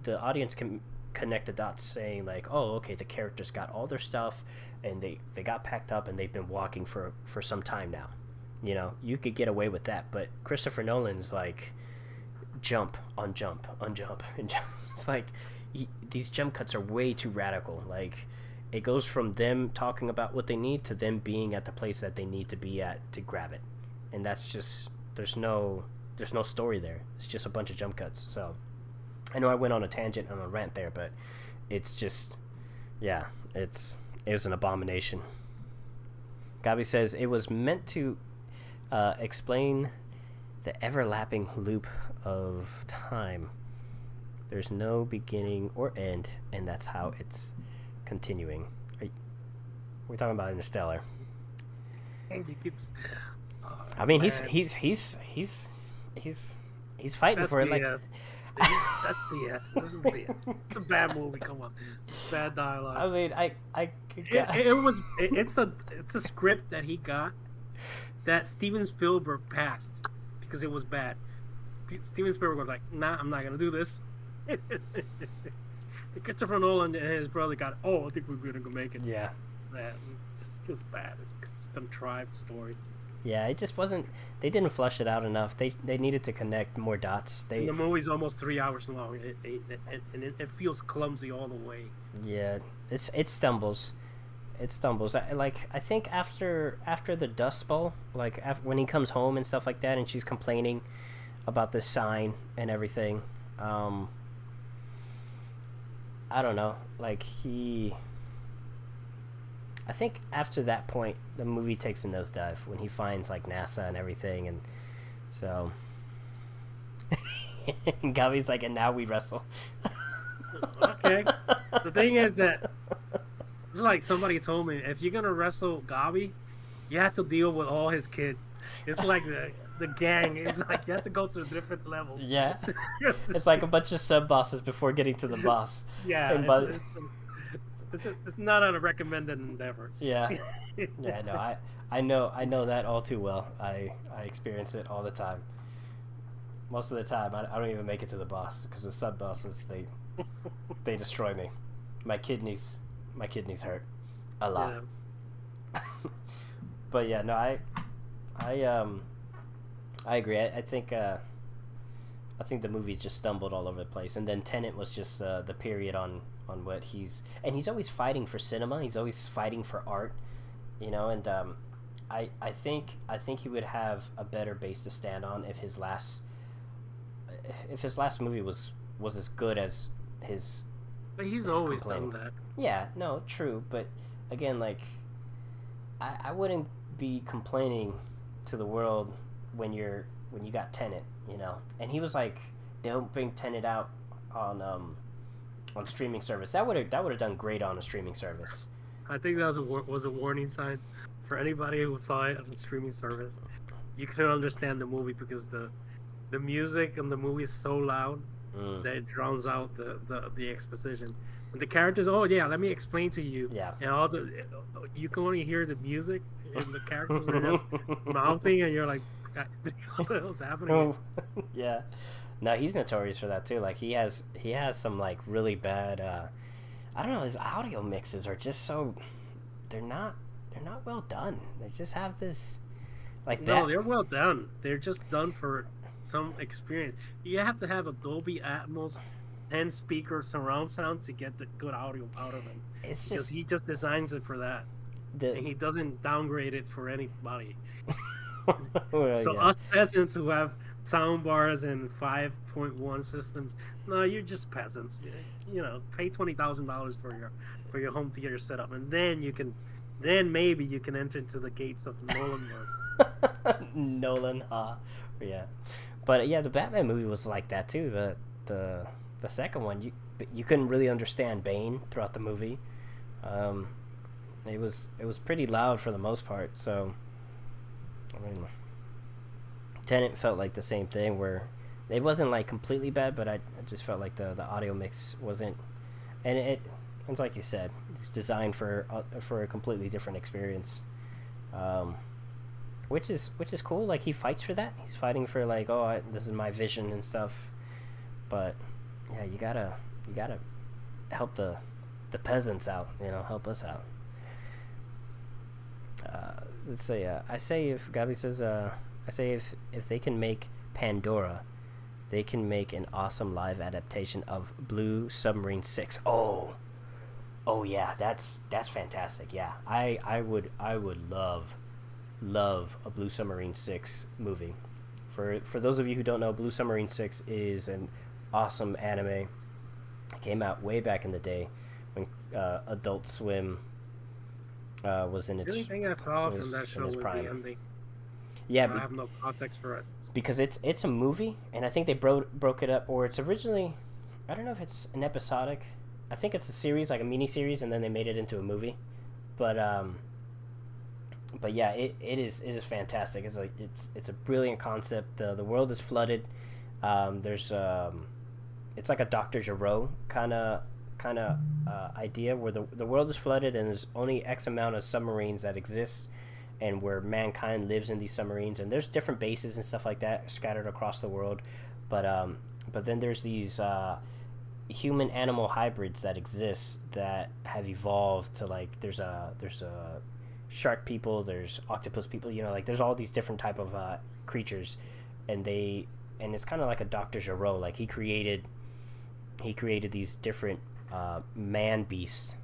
the audience can connect the dots, saying like, oh, okay, the characters got all their stuff and they got packed up and they've been walking for some time now. You know, you could get away with that, but Christopher Nolan's like jump on jump on jump and jump. It's like these jump cuts are way too radical. Like, it goes from them talking about what they need to them being at the place that they need to be at to grab it, and that's just there's no story there. It's just a bunch of jump cuts. So I know I went on a tangent and a rant there, but it's just, yeah, it was an abomination. Gabi says it was meant to explain the overlapping loop of time. There's no beginning or end, and that's how it's continuing. We're talking about Interstellar. I mean, he's fighting That's for it. BS. Like, That's BS. This is BS. It's a bad movie. Come on, bad dialogue. I mean, It's a script that he got that Steven Spielberg passed because it was bad. Steven Spielberg was like, "Nah, I'm not gonna do this." Christopher Nolan and his brother got, "Oh, I think we're gonna make it." Yeah. Man, just bad. It's a contrived story. Yeah, it just wasn't. They didn't flush it out enough. They needed to connect more dots. And the movie's almost 3 hours long. It feels clumsy all the way. Yeah, it stumbles. It stumbles. I think after the Dust Bowl, like when he comes home and stuff like that, and she's complaining about the sign and everything. I don't know. Like I think after that point, the movie takes a nosedive when he finds like NASA and everything, and so and Gabi's like, and now we wrestle. Okay. The thing is that it's like somebody told me, if you're gonna wrestle Gabi, you have to deal with all his kids. It's like the gang. It's like you have to go to different levels. Yeah, it's like a bunch of sub bosses before getting to the boss. Yeah, it's not a recommended endeavor. Yeah, yeah. No, I know that all too well. I experience it all the time. Most of the time, I don't even make it to the boss because the sub bosses they destroy me. My kidneys hurt a lot. Yeah. But yeah, no, I agree. I think the movie just stumbled all over the place, and then Tenet was just the period on what he's always fighting for cinema. He's always fighting for art, you know. And I think he would have a better base to stand on if his last movie was as good as his But he's just always done complaining. that. Yeah, no, true, but again, like I wouldn't be complaining to the world when you got Tenet, you know. And he was like, don't bring Tenet out on streaming service. That would have done great on a streaming service. I think that was a warning sign for anybody who saw it on the streaming service. You couldn't understand the movie because the music in the movie is so loud Mm. that it drowns out the exposition. When the characters, oh yeah, let me explain to you, Yeah. and all the you can only hear the music and the characters are just mouthing, and you're like, what the hell's happening? Yeah. No, he's notorious for that too. Like he has some like really bad. I don't know. His audio mixes are just so they're not they're not well done. They just have this like No, that. they're well done. They're just done for some experience. You have to have a Dolby Atmos 10 speaker surround sound to get the good audio out of it. It's Because just he just designs it for that. the And he doesn't downgrade it for anybody. well, So yeah. us peasants who have sound bars and 5.1 systems, no, you're just peasants. You know, pay $20,000 for your home theater setup, and then maybe you can enter into the gates of Nolanburg. Nolan, yeah. But yeah, the Batman movie was like that too. The second one, you couldn't really understand Bane throughout the movie. Um, it was pretty loud for the most part. So I mean, Tenet felt like the same thing where it wasn't like completely bad, but I just felt like the audio mix wasn't, and it's like you said, it's designed for a completely different experience. Um, which is cool. Like he fights for that. He's fighting for like, oh, this is my vision and stuff. But yeah, you gotta help the peasants out. You know, help us out. Let's say I say if Gabi says I say if they can make Pandora, they can make an awesome live adaptation of Blue Submarine 6. Oh yeah, that's fantastic. Yeah, I would love a Blue Submarine 6 movie. For those of you who don't know, Blue Submarine 6 is an awesome anime. It came out way back in the day when Adult Swim was in The its only thing I saw from that in show its was prime. the ending. Yeah, So I have no context for it. because it's a movie, and I think they broke it up, or it's originally, I don't know if it's an episodic. I think it's a series, like a mini series, and then they made it into a movie. But yeah, it is fantastic. It's a brilliant concept. The world is flooded. There's it's like a Doctor Gero kind of idea where the world is flooded and there's only X amount of submarines that exist, and where mankind lives in these submarines, and there's different bases and stuff like that scattered across the world. But then there's these human animal hybrids that exist that have evolved to, like, there's a shark people, there's octopus people, you know, like there's all these different type of creatures, and it's kind of like a Dr. Gero. Like he created these different man beasts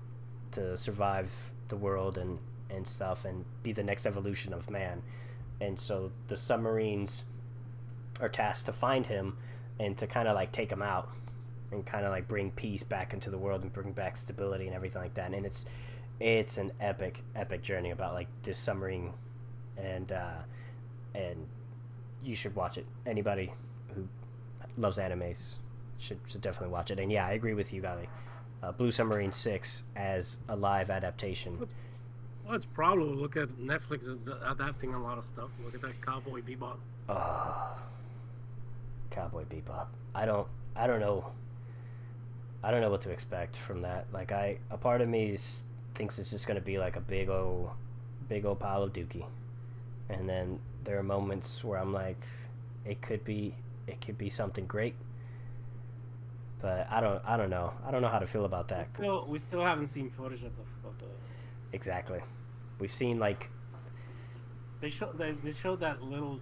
to survive the world and stuff, and be the next evolution of man. And so the submarines are tasked to find him and to kind of like take him out and kind of like bring peace back into the world and bring back stability and everything like that. And it's an epic journey about like this submarine, and you should watch it. Anybody who loves animes should definitely watch it. And yeah, I agree with you, Gali. Blue Submarine 6 as a live adaptation. Well, it's probably look at Netflix is adapting a lot of stuff. Look at that Cowboy Bebop. Oh, Cowboy Bebop. I don't know. I don't know what to expect from that. Like a part of me thinks it's just gonna be like a big old pile of dookie, and then there are moments where I'm like, it could be something great, but I don't know. I don't know how to feel about that. We still haven't seen footage of the Exactly. We've seen like they showed that little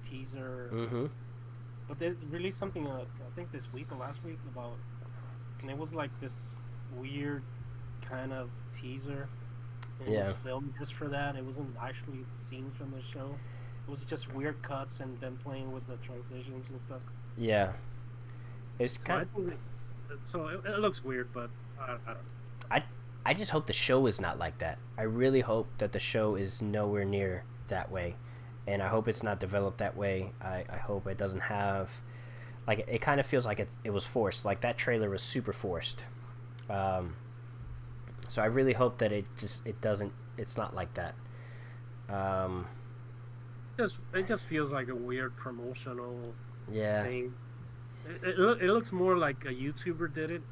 teaser, mm-hmm. but they released something I think this week or last week about, and it was like this weird kind of teaser. And it was filmed just for that. It wasn't actually scenes from the show. It was just weird cuts and them playing with the transitions and stuff. Yeah. It's So kind I think So it looks weird, but I don't. I I just hope the show is not like that. I really hope that the show is nowhere near that way, and I hope it's not developed that way. I hope it doesn't have like it kind of feels like it was forced. Like that trailer was super forced. Um, so I really hope that it doesn't it's not like that. Um, Just it just feels like a weird promotional yeah. thing. It looks more like a YouTuber did it,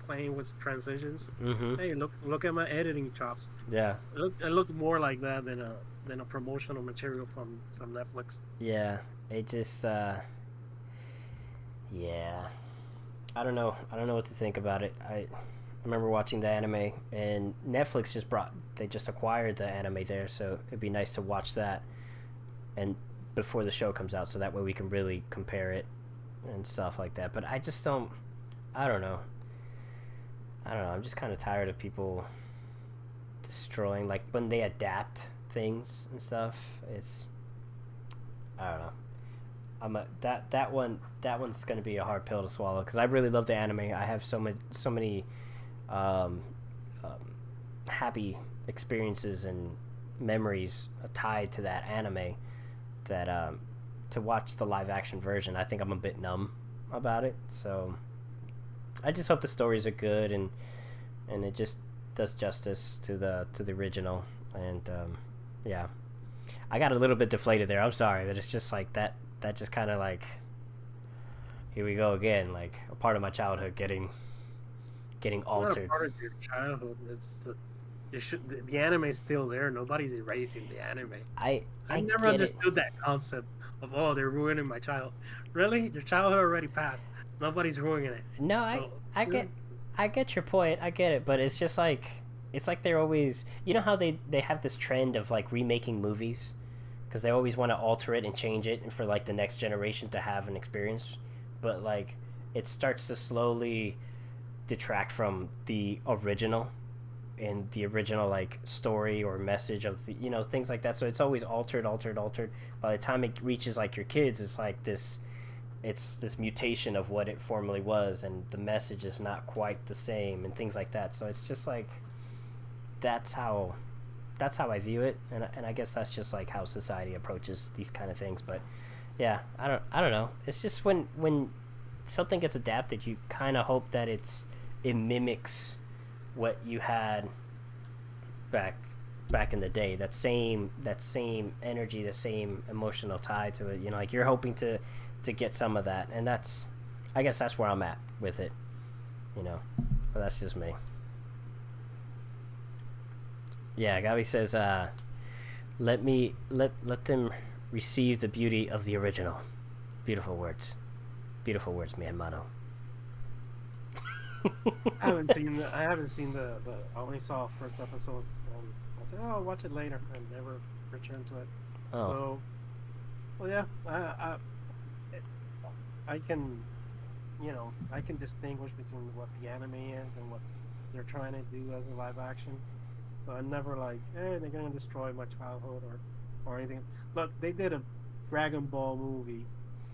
playing with transitions. Mhm. Hey, look at my editing chops. Yeah. It looked more like that than a promotional material from Netflix. Yeah. It just yeah. I don't know. I don't know what to think about it. I remember watching the anime, and Netflix they just acquired the anime there, so it'd be nice to watch that and before the show comes out, so that way we can really compare it and stuff like that. But I just don't. I don't know. I don't know. I'm just kind of tired of people destroying, like when they adapt things and stuff. It's I don't know. That one's gonna be a hard pill to swallow because I really love the anime. I have so many um, happy experiences and memories tied to that anime that to watch the live action version, I think I'm a bit numb about it. So I just hope the stories are good and it just does justice to the original. And yeah, I got a little bit deflated there. I'm sorry, but it's just like that just kind of like here we go again, like a part of my childhood getting Not a altered. part of your childhood. The anime's still there. Nobody's erasing the anime. I I never get it. understood that concept of they're ruining my child. Really, your childhood already passed. Nobody's ruining it. No, So I get I get your point. I get it, but it's just like it's like they're always you know how they have this trend of like remaking movies because they always want to alter it and change it and for like the next generation to have an experience, but like it starts to slowly detract from the original and the original like story or message of the things like that. So it's always altered. By the time it reaches like your kids, it's this mutation of what it formerly was, and the message is not quite the same and things like that. So it's just like that's how I view it, and I guess that's just like how society approaches these kind of things. But yeah, I don't know. It's just when something gets adapted, you kind of hope that it mimics what you had back in the day. That same energy, the same emotional tie to it. Like you're hoping to get some of that, and I guess that's where I'm at with it. But that's just me. Yeah, Gabi says, let them receive the beauty of the original. Beautiful words, mi hermano. I haven't seen the. I only saw first episode. I said, oh, I'll watch it later. I never returned to it. Oh, So yeah, I can, I can distinguish between what the anime is and what they're trying to do as a live action. So I never like, hey, they're gonna destroy my childhood or anything. Look, they did a Dragon Ball movie,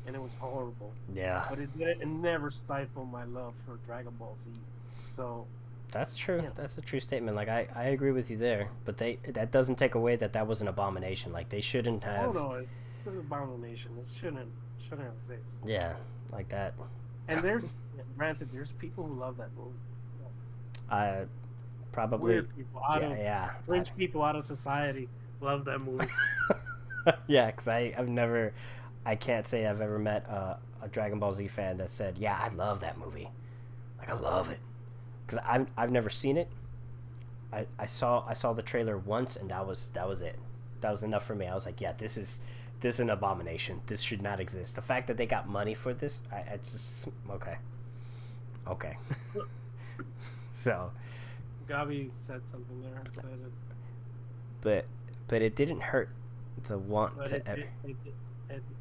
and it was horrible, yeah, but it never stifled my love for Dragon Ball Z. So that's true. you know, That's a true statement. Like I agree with you there, but that doesn't take away that was an abomination. Like they shouldn't oh have. no, it's an abomination. It shouldn't exist. Yeah, like that. And granted, there's people who love that movie. I probably. Weird people Yeah, yeah. fringe people out of society love that movie. Yeah, because I can't say I've ever met a Dragon Ball Z fan that said, "Yeah, I love that movie. Like I love it." Because I've never seen it. I saw the trailer once, and that was it. That was enough for me. I was like, "Yeah, this is an abomination. This should not exist." The fact that they got money for this, I just okay. So, Gabi said something there. Said it, but it didn't hurt the want but to ever.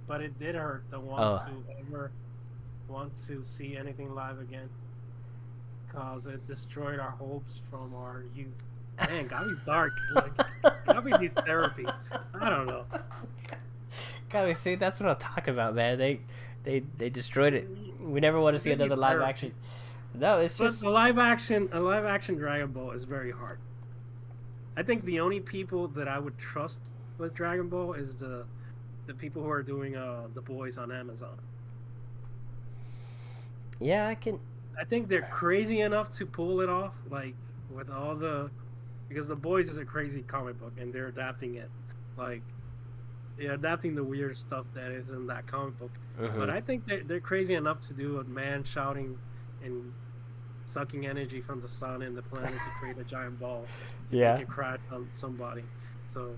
but it did hurt the want Oh, to ever want to see anything live again, cause it destroyed our hopes from our youth. Man, Gabi's dark. Like Gabi needs therapy. I don't know. God, see, that's what I'm talking about, man. They destroyed it. We never want to see They need another live therapy. action. No, it's But just a live action Dragon Ball is very hard. I think the only people that I would trust with Dragon Ball is the people who are doing The Boys on Amazon. yeah, I can. I think they're crazy enough to pull it off, like with all the because The Boys is a crazy comic book and they're adapting it, like they're adapting the weird stuff that is in that comic book. But I think they're crazy enough to do a man shouting and sucking energy from the sun and the planet to create a giant ball and Yeah. make it crash on somebody. So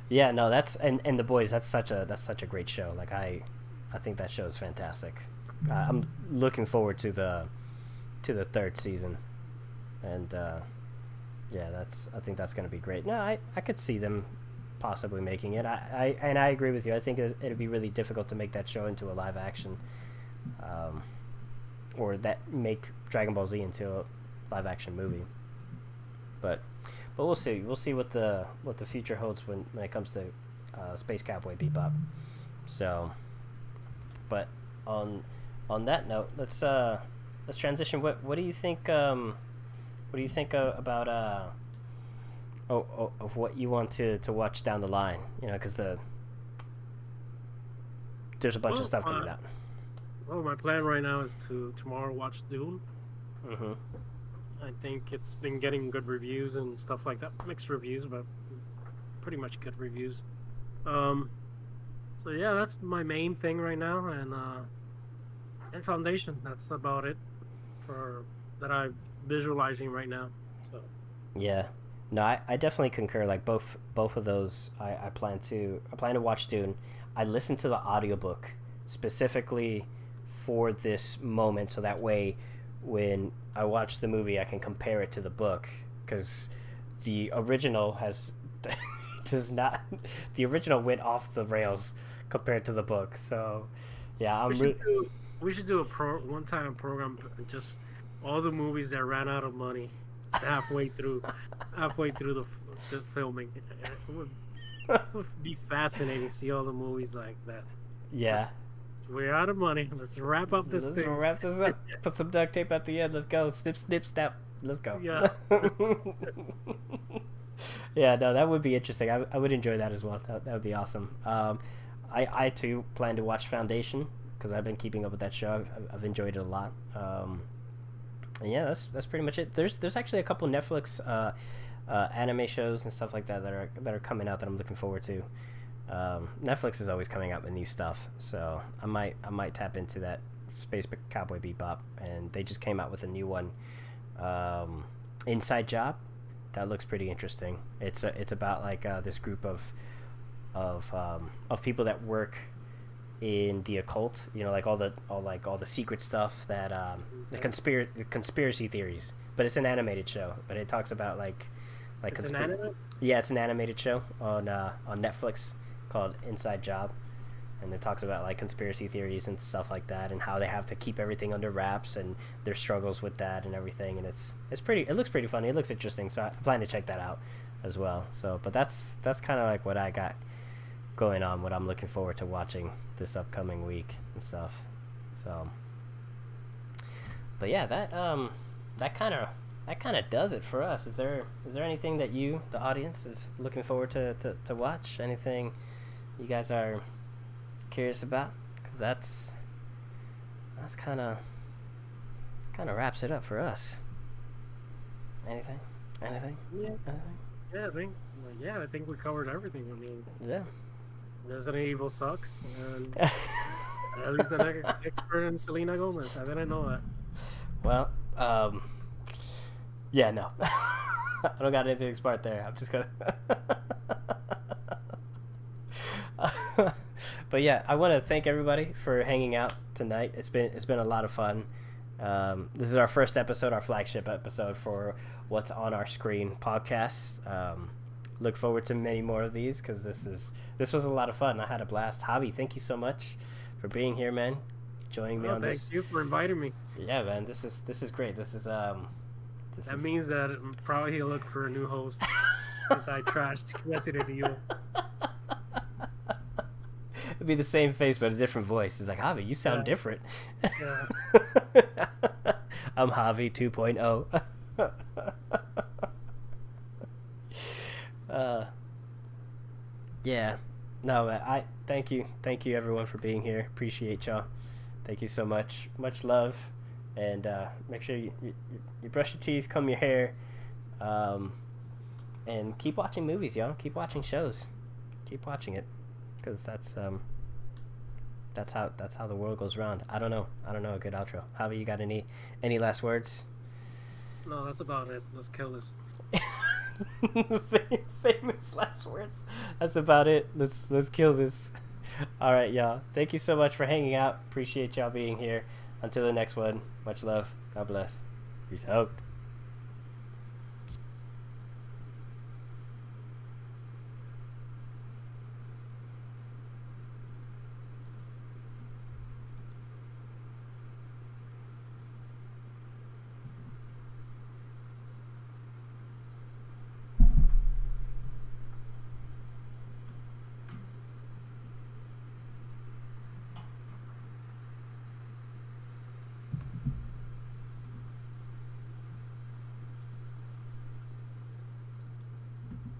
Yeah, no, and the boys. That's such a great show. Like I think that show is fantastic. I'm looking forward to the third season, and yeah, I think that's going to be great. No, I could see them possibly making it. I agree with you. I think it'd be really difficult to make that show into a live action, or that make Dragon Ball Z into a live action movie. But we'll see. We'll see what the future holds when it comes to Space Cowboy Bebop. So, but on that note, let's transition. What do you think? What do you think about of what you want to watch down the line? You know, because there's a bunch of stuff coming out. Well, my plan right now is to tomorrow watch Dune. Mm-hmm. I think it's been getting good reviews and stuff like that. Mixed reviews, but pretty much good reviews. So yeah, that's my main thing right now, and Foundation. That's about it for that I'm visualizing right now. So Yeah, no, I definitely concur. Like both of those, I plan to watch Dune. I listened to the audiobook specifically for this moment, so that way when I watch the movie, I can compare it to the book, because the original has does not. The original went off the rails compared to the book. So, yeah, we should do a one-time program, just all the movies that ran out of money halfway through the filming. It would be fascinating to see all the movies like that. Yeah. Just, we're out of money. Let's wrap up this thing. Let's wrap this up. Put some duct tape at the end. Let's go. Snip, snip, snap. Let's go. Yeah. Yeah, no, that would be interesting. I would enjoy that as well. That would be awesome. I too plan to watch Foundation, because I've been keeping up with that show. I've enjoyed it a lot. And yeah, that's pretty much it. There's actually a couple Netflix anime shows and stuff like that that are coming out that I'm looking forward to. Netflix is always coming out with new stuff, so I might tap into that Space Cowboy Bebop, and they just came out with a new one, Inside Job. That looks pretty interesting. It's about like this group of people that work in the occult. You know, like all the secret stuff that the conspiracy theories. But it's an animated show. But it talks about like it's an anime? Yeah, it's an animated show on Netflix called Inside Job, and it talks about like conspiracy theories and stuff like that, and how they have to keep everything under wraps and their struggles with that and everything. And it looks pretty funny. It looks interesting, so I plan to check that out as well. So, but that's kind of like what I got going on, what I'm looking forward to watching this upcoming week and stuff. So, but yeah, that kind of does it for us. Is there anything that you, the audience, is looking forward to watch? Anything you guys are curious about? Because that's kind of wraps it up for us. Anything? Yeah. Anything? I think we covered everything. I mean, yeah. Resident Evil sucks, and at least an expert in Selena Gomez. I didn't know that. Well, yeah, no. I don't got anything smart there. I'm just gonna. But yeah, I want to thank everybody for hanging out tonight. It's been a lot of fun. This is our first episode, our flagship episode for What's on Our Screen podcast. Look forward to many more of these, because this was a lot of fun. I had a blast. Javi, thank you so much for being here, man. Joining me on this. Thank you for inviting me. Yeah, man. This is great. That means that I'm probably he'll look for a new host, because I trashed Resident Evil. be the same face but a different voice. It's like, Javi, you sound different. Yeah. I'm Javi 2.0. Yeah. No, I thank you everyone for being here. Appreciate y'all. Thank you so much. Much love, and make sure you brush your teeth, comb your hair, and keep watching movies, y'all. Keep watching shows. Keep watching it, because that's how the world goes round. I don't know a good outro. Javi, you got any last words? No, that's about it. Let's kill this. Famous last words. That's about it. Let's kill this. All right, y'all. Thank you so much for hanging out. Appreciate y'all being here. Until the next one. Much love. God bless. Peace out.